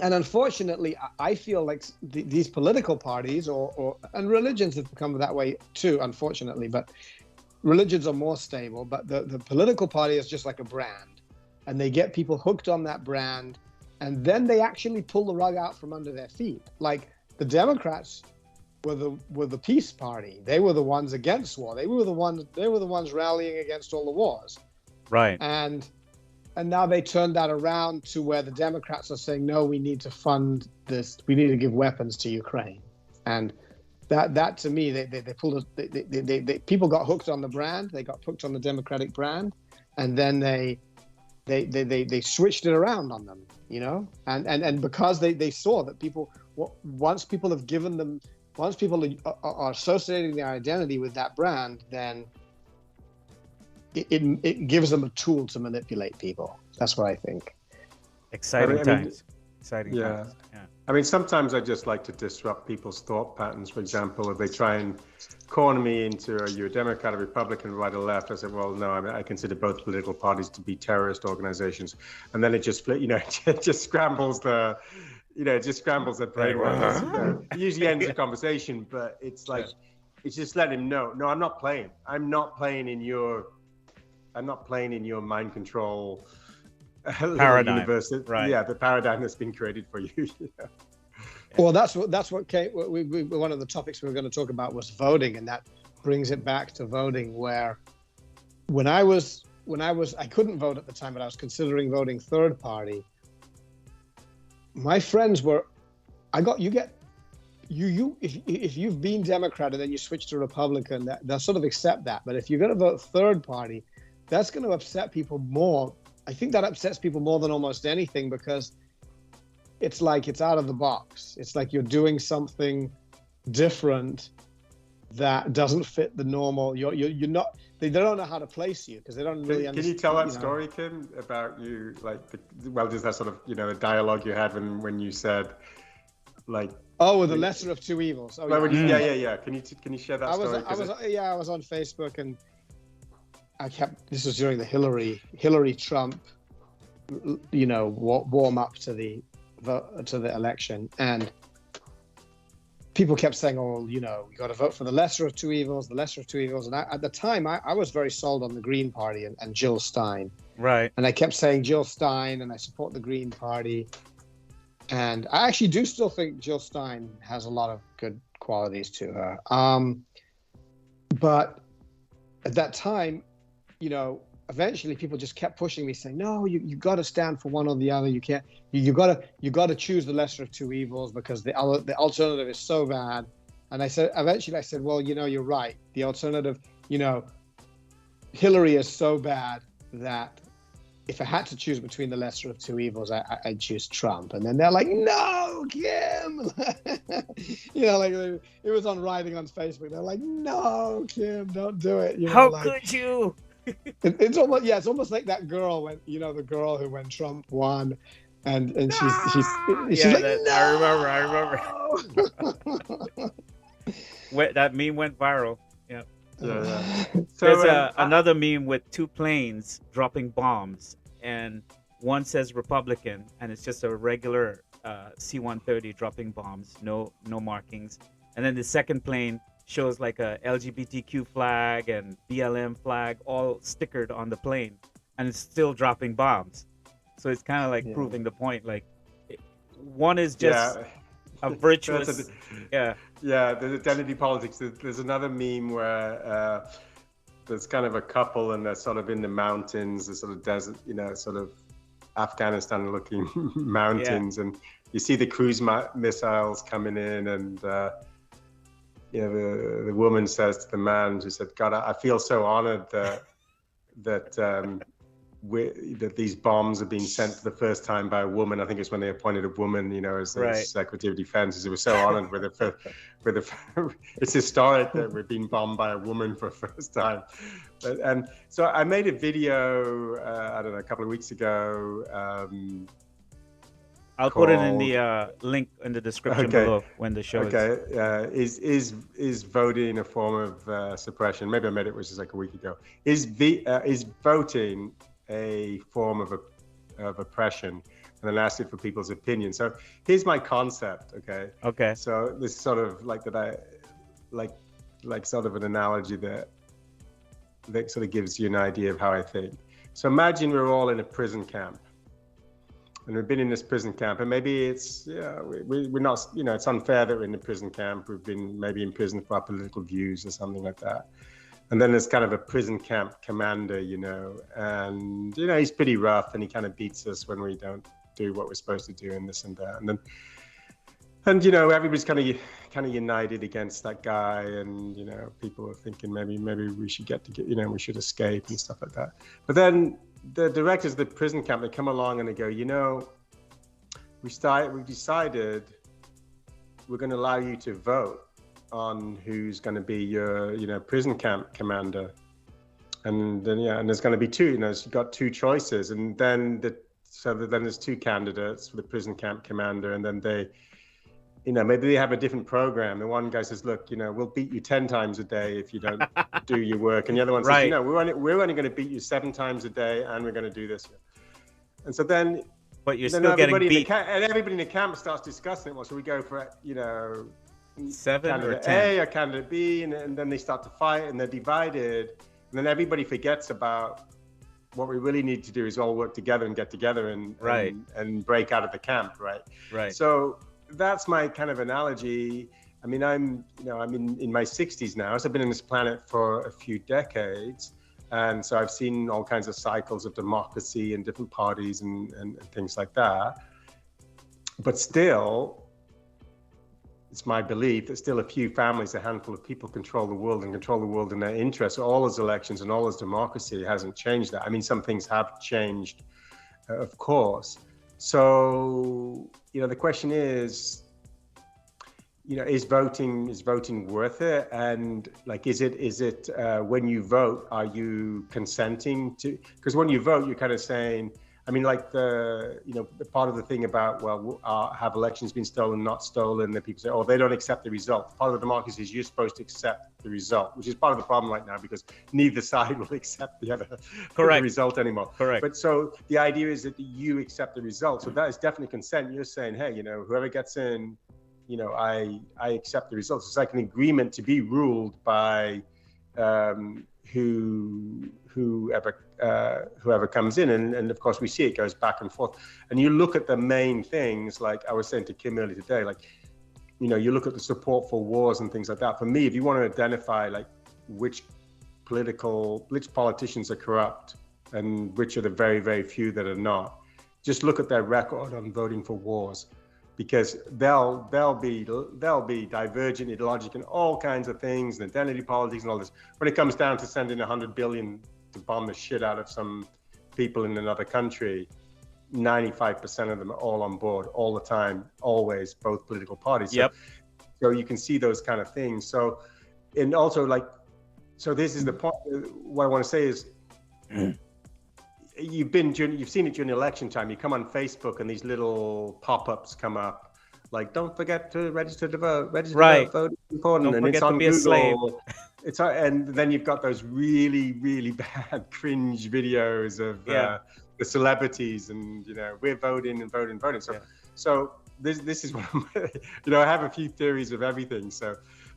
And unfortunately, I feel like these political parties and religions have become that way too, unfortunately. But religions are more stable. But the political party is just like a brand, and they get people hooked on that brand, and then they actually pull the rug out from under their feet. Like the Democrats were the peace party. They were the ones against war. They were the ones rallying against all the wars. Right. And now they turned that around to where the Democrats are saying, no, we need to fund this. We need to give weapons to Ukraine. And that to me, they pulled people got hooked on the brand. They got hooked on the Democratic brand, and then they switched it around on them, and because they saw that once people are associating their identity with that brand, then it gives them a tool to manipulate people. That's what I think. Exciting times. Yeah. Times. Yeah. I mean, sometimes I just like to disrupt people's thought patterns. For example, if they try and corner me into, are you a Democrat, a Republican, right or left? I said, well, no, I consider both political parties to be terrorist organizations. And then it just, it just scrambles the brain. It usually ends the conversation, but it's like, it's just letting him know, no, I'm not playing. I'm not playing in your mind control paradigm. Universe. Right. Yeah, the paradigm that's been created for you. Well, that's what came. One of the topics we were going to talk about was voting, and that brings it back to voting. Where when I couldn't vote at the time, but I was considering voting third party. My friends were, if you've been Democrat and then you switch to Republican, they'll sort of accept that. But if you're going to vote third party, that's going to upset people more. I think that upsets people more than almost anything, because it's like it's out of the box. It's like you're doing something different that doesn't fit the normal. You're not. They don't know how to place you because they don't really understand. Can you tell that story, Kim, about you? Just that sort of the dialogue you had when you said, like. Oh, with the lesser of two evils. Oh, yeah. Can you share that story? I was on Facebook, and this was during the Hillary Trump, warm up to the election, and people kept saying, "Oh, you got to vote for the lesser of two evils, And at the time, I was very sold on the Green Party and Jill Stein. Right. And I kept saying Jill Stein, and I support the Green Party. And I actually do still think Jill Stein has a lot of good qualities to her. But at that time, eventually people just kept pushing me, saying, "No, you got to stand for one or the other. You can't. You got to choose the lesser of two evils because the alternative is so bad." And eventually I said, "Well, you're right. The alternative, Hillary is so bad that if I had to choose between the lesser of two evils, I'd choose Trump." And then they're like, "No, Kim," it was on writing on Facebook. They're like, "No, Kim, don't do it." How could you? It's almost like that girl the girl who when Trump won, and she's like, "No!" I remember. That meme went viral. Yeah. Yeah. There's another meme with two planes dropping bombs, and one says Republican, and it's just a regular C-130 dropping bombs, no markings. And then the second plane shows like a LGBTQ flag and BLM flag all stickered on the plane, and it's still dropping bombs. So it's kind of like proving the point, like one is just a virtuous. Yeah. There's identity politics. There's another meme where there's kind of a couple and they're sort of in the mountains, the sort of desert, sort of Afghanistan-looking mountains, and you see the cruise missiles coming in, and the woman says to the man, she said, "God, I feel so honored that these bombs are being sent for the first time by a woman." I think it's when they appointed a woman, as the Secretary of Defense. They were so honored with it's historic that we're being bombed by a woman for the first time. And so I made a video, I don't know, a couple of weeks ago. I'll put it in the link in the description below when the show is. Is voting a form of suppression? Maybe I made it, which is like a week ago. Is voting a form of oppression? And then asked it for people's opinion. So here's my concept. Okay. So this is sort of like like sort of an analogy that sort of gives you an idea of how I think. So imagine we're all in a prison camp. And we've been in this prison camp, and maybe it's we're not, it's unfair that we're in the prison camp. We've been maybe in prison for our political views or something like that. And then there's kind of a prison camp commander, and he's pretty rough, and he kind of beats us when we don't do what we're supposed to do, and this and that. And everybody's kind of united against that guy, and people are thinking maybe we should we should escape and stuff like that. But then the directors of the prison camp, they come along and they go, we decided we're going to allow you to vote on who's going to be your prison camp commander. And then and there's going to be two, you've got two choices, and then there's two candidates for the prison camp commander, and then they maybe they have a different program. The one guy says, "Look, we'll beat you 10 times a day if you don't do your work," and the other one says, we're only going to beat you 7 times a day, and we're going to do this. And so then, but you're still getting beat. And everybody in the camp starts discussing it. Well, so we go for 7 or 10, A or candidate B, and then they start to fight, and they're divided, and then everybody forgets about what we really need to do is all work together and get together and break out of the camp, right? So that's my kind of analogy. I mean, I'm in my 60s now, so I've been on this planet for a few decades, and so I've seen all kinds of cycles of democracy and different parties and things like that. But still, it's my belief that still a few families, a handful of people control the world in their interests. All those elections and all this democracy hasn't changed that. I mean, some things have changed, of course. So, the question is, is voting worth it? And is it when you vote, are you consenting to? Because when you vote, you're kind of saying, the part of the thing about, have elections been stolen, not stolen? That people say, they don't accept the result. Part of the democracy is you're supposed to accept the result, which is part of the problem right now, because neither side will accept the other the result anymore. Correct. But so the idea is that you accept the result. So that is definitely consent. You're saying, hey, whoever gets in, I accept the results. It's like an agreement to be ruled by whoever comes in, and of course we see it goes back and forth. And you look at the main things, like I was saying to Kim earlier today, you look at the support for wars and things like that. For me, if you want to identify which politicians are corrupt and which are the very, very few that are not, just look at their record on voting for wars, because they'll be divergent ideologic and all kinds of things, and identity politics and all this. When it comes down to sending 100 billion to bomb the shit out of some people in another country, 95% of them are all on board all the time, always, both political parties. Yep. So you can see those kind of things. So, and also so this is the point. What I want to say is, you've seen it during election time. You come on Facebook and these little pop-ups come up, like, don't forget to register to vote. Vote is important. Don't and forget it's on to be Google. a slave. And then you've got those really, really bad cringe videos of the celebrities, and we're voting and voting and voting. So this is what I have a few theories of everything. So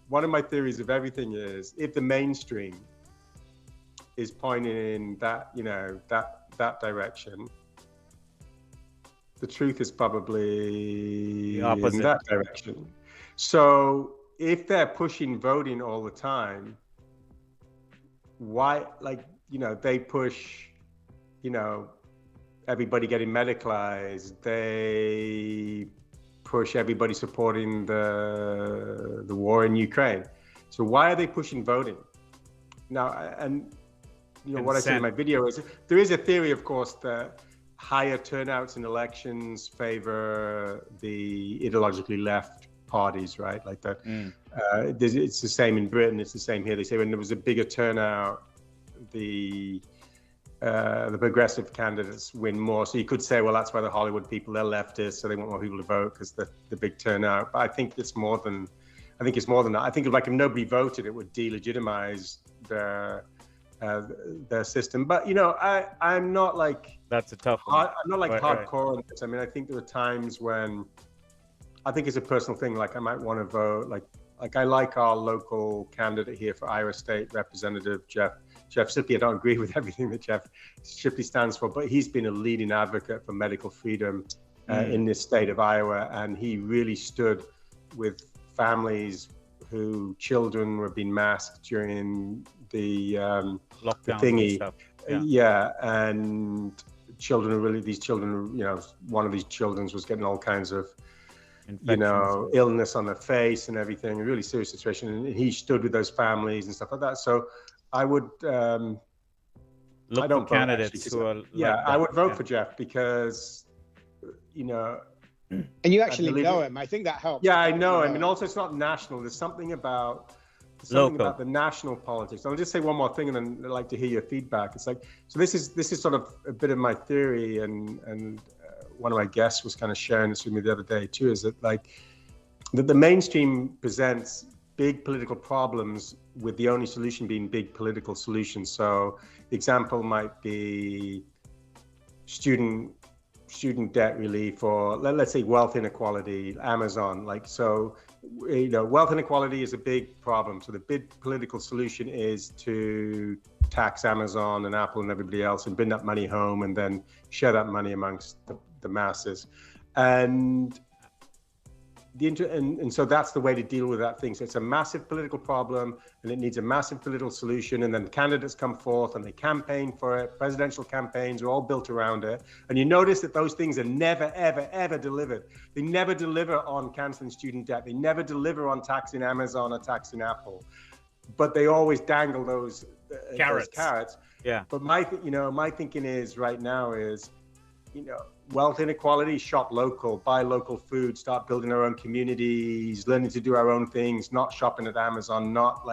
one of my theories of everything is, if the mainstream is pointing in that direction, The truth is probably The opposite. in that direction. So if they're pushing voting all the time, why, like, they push, everybody getting medicalized. They push everybody supporting the war in Ukraine. So why are they pushing voting? Now, and what I said in my video is there is a theory, of course, that higher turnouts in elections favor the ideologically left parties, right? Like that. It's the same in Britain. It's the same here. They say when there was a bigger turnout, the progressive candidates win more. So you could say, well, that's why the Hollywood people, they're leftists, so they want more people to vote because the big turnout. But I think it's more than that. I think like if nobody voted, it would delegitimize their system. But I'm not like, that's a tough one. I'm not like hardcore on this. I mean, I think there are times when I think it's a personal thing. Like I might want to vote. Like I like our local candidate here for Iowa State Representative Jeff Shipley. I don't agree with everything that Jeff Shipley stands for, but he's been a leading advocate for medical freedom in this state of Iowa, and he really stood with families whose children were being masked during the thingy. And stuff. And these children, one of these children was getting all kinds of illness on their face and everything, a really serious situation. And he stood with those families and stuff like that. So I would look for candidates who are I would vote for Jeff because, and you actually know him. I think that helps. Yeah, I know him. And also it's not national. There's something about the national politics. I'll just say one more thing, and then I'd like to hear your feedback. It's like, so this is sort of a bit of my theory, and one of my guests was kind of sharing this with me the other day too, is that that the mainstream presents big political problems with the only solution being big political solutions. So the example might be student debt relief, or let's say wealth inequality, Amazon. Wealth inequality is a big problem. So the big political solution is to tax Amazon and Apple and everybody else and bring that money home and then share that money amongst the masses. And so that's the way to deal with that thing. So it's a massive political problem and it needs a massive political solution. And then candidates come forth and they campaign for it. Presidential campaigns are all built around it. And you notice that those things are never, ever, ever delivered. They never deliver on canceling student debt. They never deliver on taxing Amazon or taxing Apple. But they always dangle those carrots. Yeah. But my thinking is right now is, wealth inequality, shop local, buy local food, start building our own communities, learning to do our own things, not shopping at Amazon, not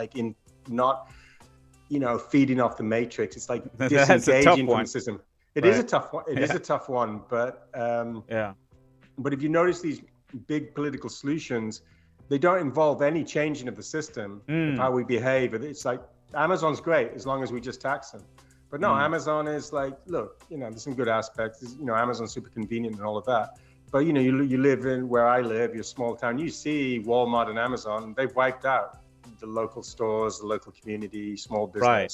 feeding off the matrix. It's like disengaging from the system. It is a tough one. It is a tough one, but but if you notice these big political solutions, they don't involve any changing of the system of how we behave. It's like Amazon's great as long as we just tax them. But no, Amazon is like, look, there's some good aspects. Amazon's super convenient and all of that. But, you live in where I live, you're a small town. You see Walmart and Amazon, they've wiped out the local stores, the local community, small business. Right.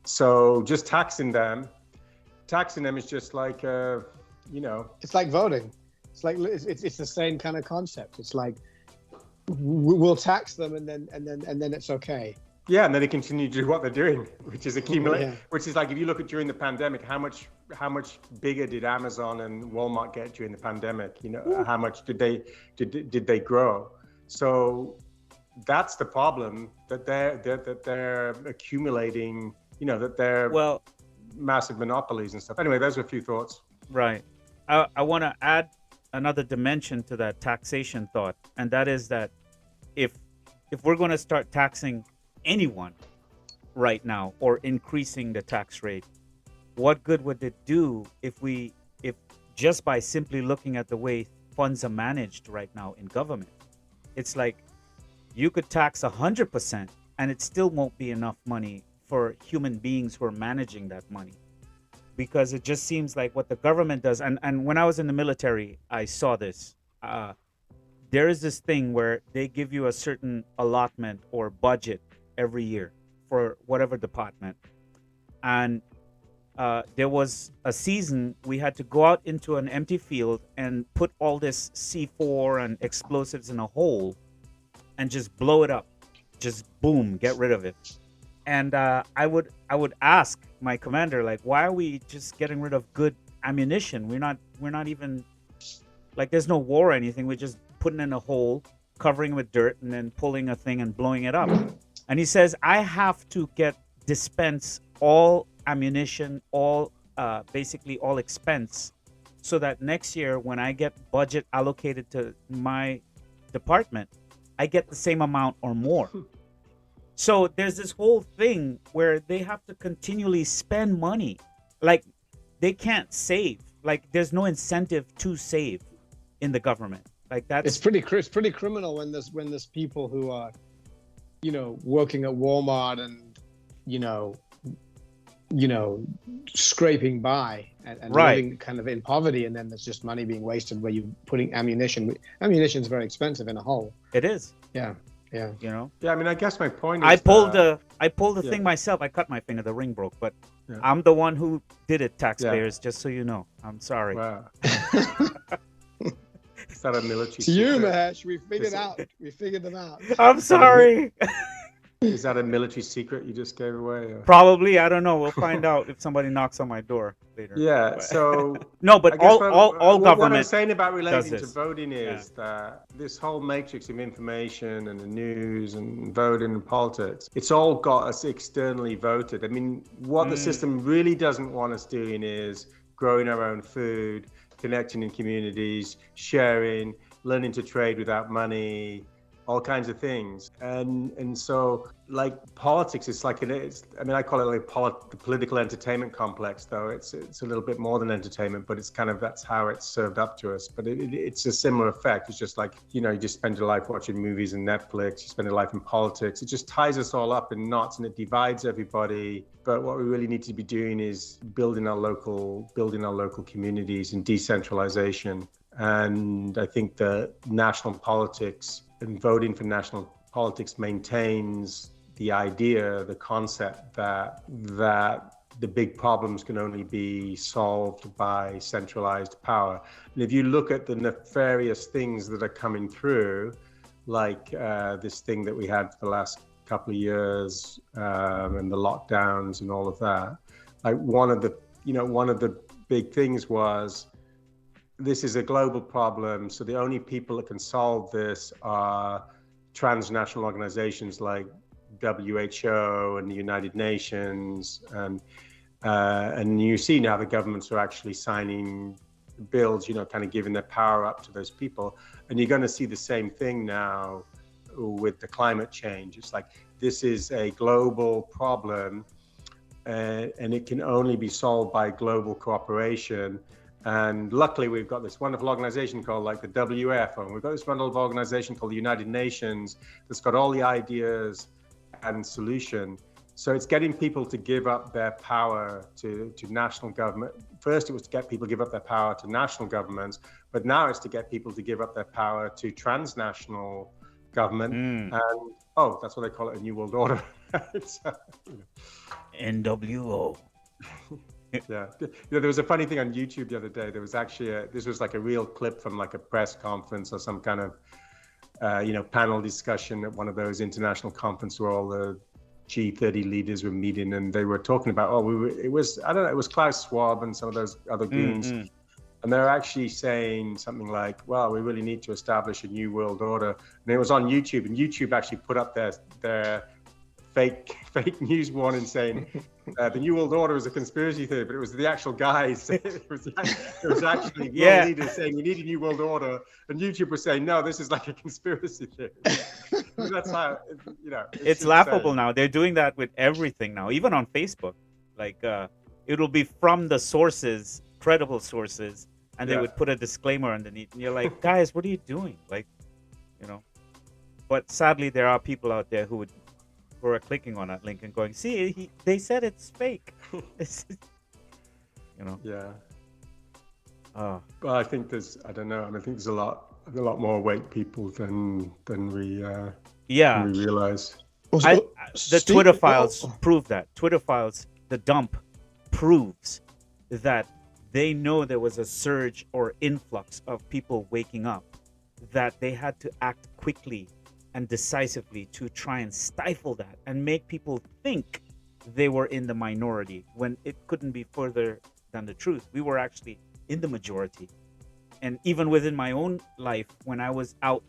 So just taxing them is just like, It's like voting. It's like, it's the same kind of concept. It's like, we'll tax them and then it's okay. Yeah, and then they continue to do what they're doing, which is accumulate. Which is like, if you look at during the pandemic, how much bigger did Amazon and Walmart get during the pandemic? How much did they grow? So that's the problem, that they're accumulating. That they're massive monopolies and stuff. Anyway, those are a few thoughts. Right. I want to add another dimension to that taxation thought, and that is that if we're going to start taxing anyone right now or increasing the tax rate, what good would it do if just by simply looking at the way funds are managed right now in government? It's like you could tax 100% and it still won't be enough money for human beings who are managing that money, because it just seems like what the government does, and when I was in the military I saw this, there is this thing where they give you a certain allotment or budget every year for whatever department, and there was a season we had to go out into an empty field and put all this C4 and explosives in a hole and just blow it up, just boom, get rid of it. And I would ask my commander, like, why are we just getting rid of good ammunition? We're not even, like, there's no war or anything. We're just putting in a hole, covering with dirt, and then pulling a thing and blowing it up. And he says, I have to dispense all ammunition, all basically all expense, so that next year when I get budget allocated to my department, I get the same amount or more. So there's this whole thing where they have to continually spend money. Like, they can't save. Like, there's no incentive to save in the government. Like, that's it's pretty criminal when there's people who are, you know, working at Walmart and you know, scraping by and right. living kind of in poverty, and then there's just money being wasted where you're putting ammunition. Ammunition's very expensive in a hole. It is. Yeah. Yeah. You know? Yeah, I mean, I guess my point is I pulled the thing myself. I cut my finger, the ring broke, but I'm the one who did it, taxpayers, just so you know. I'm sorry. Wow. Is that a military It's secret? you, Mahesh. We figured them out. I'm sorry. Is that a military secret you just gave away? Or? Probably. I don't know. We'll find out if somebody knocks on my door later. Yeah. But, So no, but all government. What I'm saying about relating to this. voting is that this whole matrix of information and the news and voting and politics, it's all got us externally voted. I mean, what the system really doesn't want us doing is growing our own food, connecting in communities, sharing, learning to trade without money, all kinds of things. And so, like, politics, it's like, I call it like the political entertainment complex, though. It's a little bit more than entertainment, but it's kind of, that's how it's served up to us. But it's a similar effect. It's just like, you know, you just spend your life watching movies and Netflix, you spend your life in politics. It just ties us all up in knots and it divides everybody. But what we really need to be doing is building our local communities and decentralization. And I think the national politics and voting for national politics maintains the idea, the concept that the big problems can only be solved by centralized power. And if you look at the nefarious things that are coming through, like this thing that we had for the last couple of years and the lockdowns and all of that, like one of the big things was, this is a global problem, so the only people that can solve this are transnational organizations like WHO and the United Nations, and you see now the governments are actually signing bills, you know, kind of giving their power up to those people. And you're going to see the same thing now with the climate change. It's like, this is a global problem, and it can only be solved by global cooperation. And luckily, we've got this wonderful organization called like the WF, and we've got this wonderful organization called the United Nations that's got all the ideas and solution. So it's getting people to give up their power to national government. First, it was to get people to give up their power to national governments, but now it's to get people to give up their power to transnational government. And that's what they call it, a new world order. NWO. Yeah, you know, there was a funny thing on YouTube the other day. There was actually this was like a real clip from like a press conference or some kind of panel discussion at one of those international conferences where all the G30 leaders were meeting, and they were talking about it was Klaus Schwab and some of those other goons, and they're actually saying something like, well, we really need to establish a new world order. And it was on YouTube, and YouTube actually put up their fake news warning saying the New World Order is a conspiracy theory, but it was the actual guys. It was actually world leaders saying we need a New World Order, and YouTube was saying, no, this is like a conspiracy theory. That's how, you know. It's laughable now. They're doing that with everything now, even on Facebook. Like it'll be from the sources, credible sources, and they would put a disclaimer underneath, and you're like, guys, what are you doing? Like, you know. But sadly, there are people out there who are clicking on that link and going, see, they said it's fake. You know. Yeah. Well, I think there's a lot more awake people than we realize. The Twitter files prove that. Twitter files, the dump, proves that they know there was a surge or influx of people waking up, that they had to act quickly and decisively to try and stifle that and make people think they were in the minority when it couldn't be further than the truth. We were actually in the majority. And even within my own life, when I was out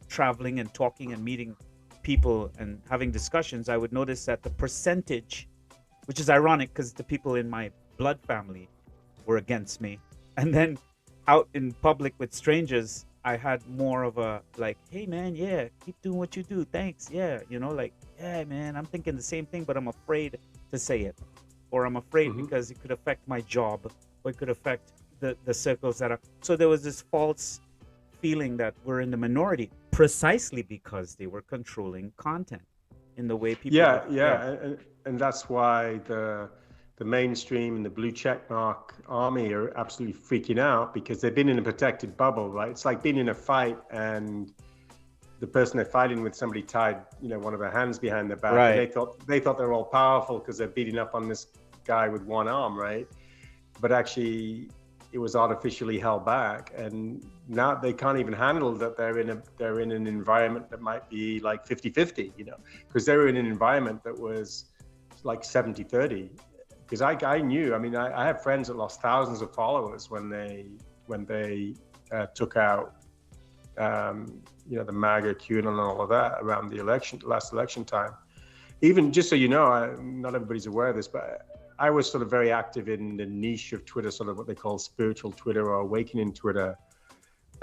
traveling and talking and meeting people and having discussions, I would notice that the percentage, which is ironic because the people in my blood family were against me. And then out in public with strangers, I had more of a like, hey man, yeah, keep doing what you do. Thanks. Yeah. You know, like, yeah, man, I'm thinking the same thing, but I'm afraid to say it. Or I'm afraid because it could affect my job, or it could affect the circles that are. So there was this false feeling that we're in the minority precisely because they were controlling content in the way people. And that's why the mainstream and the blue checkmark army are absolutely freaking out, because they've been in a protected bubble, right? It's like being in a fight and the person they're fighting with, somebody tied, one of their hands behind their back. Right. And they thought they're all powerful because they're beating up on this guy with one arm, right? But actually, it was artificially held back, and now they can't even handle that they're in an environment that might be like 50-50, because they were in an environment that was like 70-30. Because I knew, I have friends that lost thousands of followers when they took out, the MAGA, QAnon, and all of that around the last election time. Even just so you know, not everybody's aware of this, but I was sort of very active in the niche of Twitter, sort of what they call spiritual Twitter or awakening Twitter.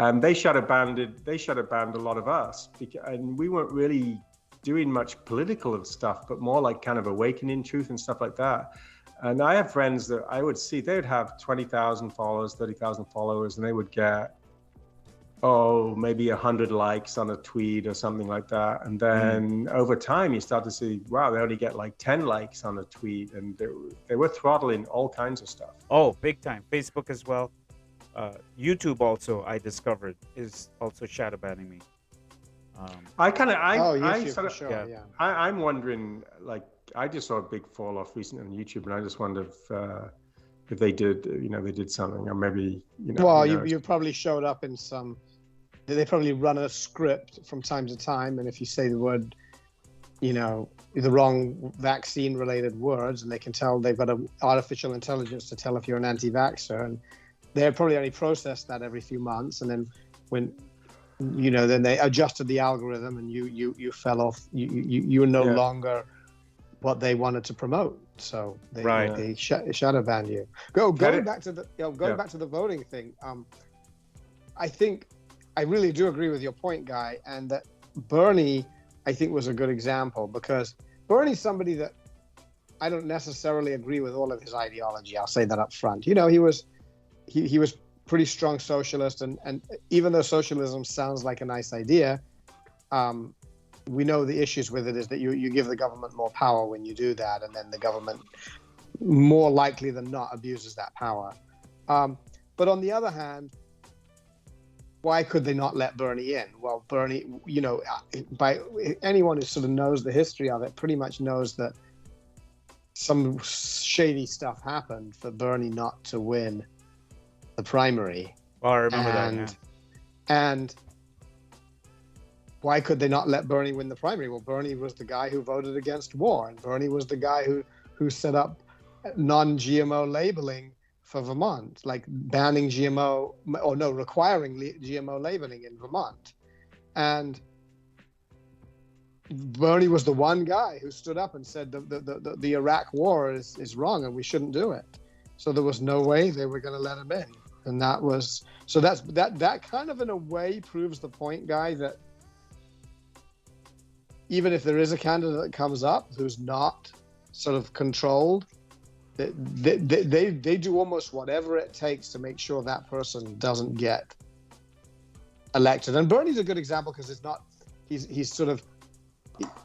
And they shadow banned a lot of us, and we weren't really doing much political stuff, but more like kind of awakening truth and stuff like that. And I have friends that I would see, they would have 20,000 followers, 30,000 followers, and they would get, maybe 100 likes on a tweet or something like that. And then over time, you start to see, wow, they only get like 10 likes on a tweet. And they were throttling all kinds of stuff. Oh, big time. Facebook as well. YouTube also, I discovered, is also shadow banning me. I'm wondering, like, I just saw a big fall off recently on YouTube, and I just wonder if they did, they did something, or maybe, Well, you probably showed up in some. They probably run a script from time to time, and if you say the word, the wrong vaccine-related words, and they can tell they've got an artificial intelligence to tell if you're an anti-vaxxer, and they probably only process that every few months, and then when. Then they adjusted the algorithm, and you fell off. You were no longer what they wanted to promote, so they shadow banned you. Going back to the voting thing. I think I really do agree with your point, Guy, and that Bernie, I think, was a good example, because Bernie's somebody that I don't necessarily agree with all of his ideology. I'll say that up front. He was pretty strong socialist, and even though socialism sounds like a nice idea, we know the issues with it is that you give the government more power when you do that, and then the government more likely than not abuses that power. But on the other hand, why could they not let Bernie in? Well, Bernie, by anyone who sort of knows the history of it, pretty much knows that some shady stuff happened for Bernie not to win the primary. Oh, I remember that. Yeah. And why could they not let Bernie win the primary? Well, Bernie was the guy who voted against war, and Bernie was the guy who set up non-GMO labeling for Vermont, like banning requiring GMO labeling in Vermont. And Bernie was the one guy who stood up and said the Iraq war is wrong and we shouldn't do it. So there was no way they were going to let him in. And that kind of in a way proves the point, Guy, that even if there is a candidate that comes up who's not sort of controlled, they do almost whatever it takes to make sure that person doesn't get elected. And Bernie's a good example because he's sort of,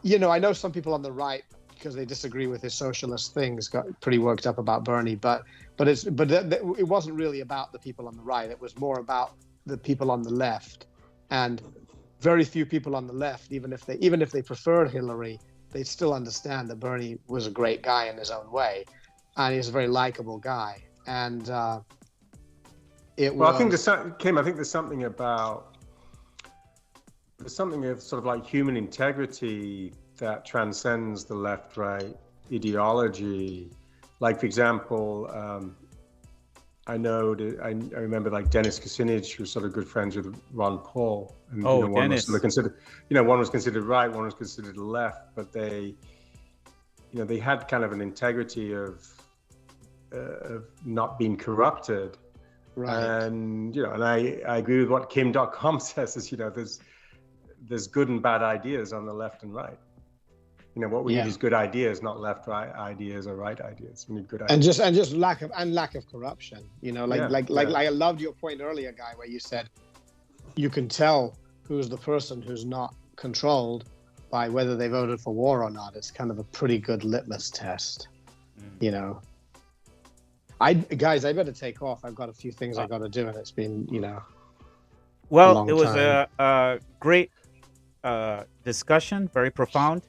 I know some people on the right, because they disagree with his socialist things, got pretty worked up about Bernie, but it wasn't really about the people on the right. It was more about the people on the left, and very few people on the left, even if they preferred Hillary, they still understand that Bernie was a great guy in his own way. and he's a very likable guy. And I think there's something about of sort of like human integrity that transcends the left-right ideology. Like, for example, I remember like Dennis Kucinich was sort of good friends with Ron Paul, and one was sort of considered, one was considered right, one was considered left, but they had kind of an integrity of not being corrupted. right. And and I agree with what Kim.com says is there's good and bad ideas on the left and right. What we need is good ideas, not left-right ideas or right ideas. We need good ideas. And just lack of corruption. I loved your point earlier, Guy, where you said you can tell who's the person who's not controlled by whether they voted for war or not. It's kind of a pretty good litmus test. Guys, I better take off. I've got a few things I got to do, and it's been Well, it was a great discussion, very profound.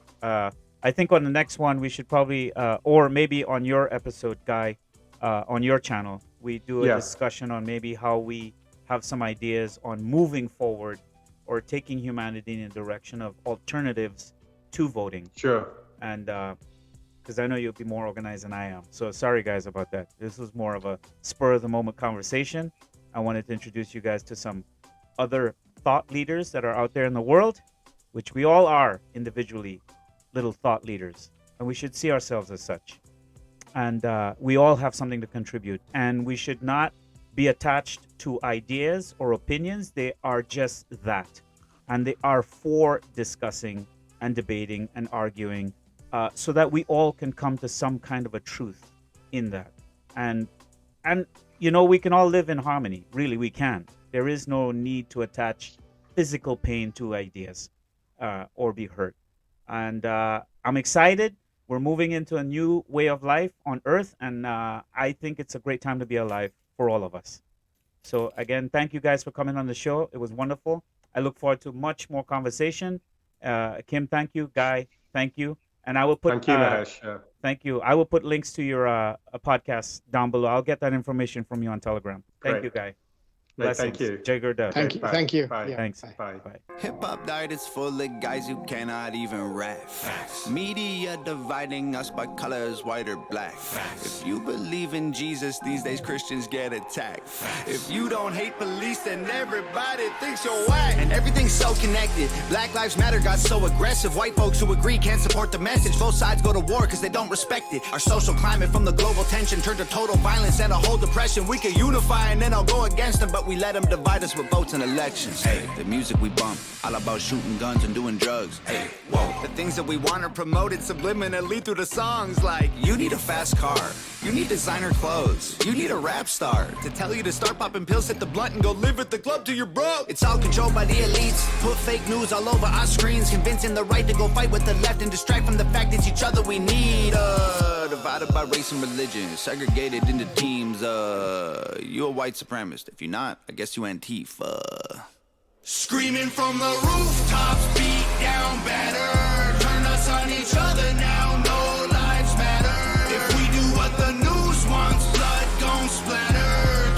I think on the next one we should probably, or maybe on your episode, Guy, on your channel, we do a discussion on maybe how we have some ideas on moving forward or taking humanity in a direction of alternatives to voting. Sure. And because I know you'll be more organized than I am. So sorry, guys, about that. This was more of a spur-of-the-moment conversation. I wanted to introduce you guys to some other thought leaders that are out there in the world, which we all are individually, little thought leaders, and we should see ourselves as such. And we all have something to contribute, and we should not be attached to ideas or opinions. They are just that, and they are for discussing and debating and arguing, so that we all can come to some kind of a truth in that. And we can all live in harmony. Really, we can. There is no need to attach physical pain to ideas or be hurt. And I'm excited. We're moving into a new way of life on Earth, and I think it's a great time to be alive for all of us. So again, thank you guys for coming on the show. It was wonderful. I look forward to much more conversation. Kim, thank you. Guy, thank you. And I will put thank you, Mahesh. Thank you. I will put links to your podcast down below. I'll get that information from you on Telegram. Thank you, Guy. Thank you. Jay Gurdell. Thank you. Thank you. Bye. Yeah, Thanks. Bye. Hip-hop diet is full of guys who cannot even rap. Media dividing us by colors, white or black. If you believe in Jesus, these days Christians get attacked. If you don't hate police, then everybody thinks you're whack. And everything's so connected. Black Lives Matter got so aggressive. White folks who agree can't support the message. Both sides go to war because they don't respect it. Our social climate from the global tension turned to total violence and a whole depression. We could unify and then I'll go against them, but we let them divide us with votes and elections. Hey, the music we bump, all about shooting guns and doing drugs. Hey, whoa, the things that we want are promoted subliminally through the songs like, you need a fast car, you need designer clothes, you need a rap star to tell you to start popping pills, hit the blunt and go live at the club till you're broke. It's all controlled by the elites, put fake news all over our screens, convincing the right to go fight with the left and distract from the fact it's each other we need. Divided by race and religion, segregated into teams. You a white supremacist. If you're not, I guess you Antifa. Screaming from the rooftops, beat down battered.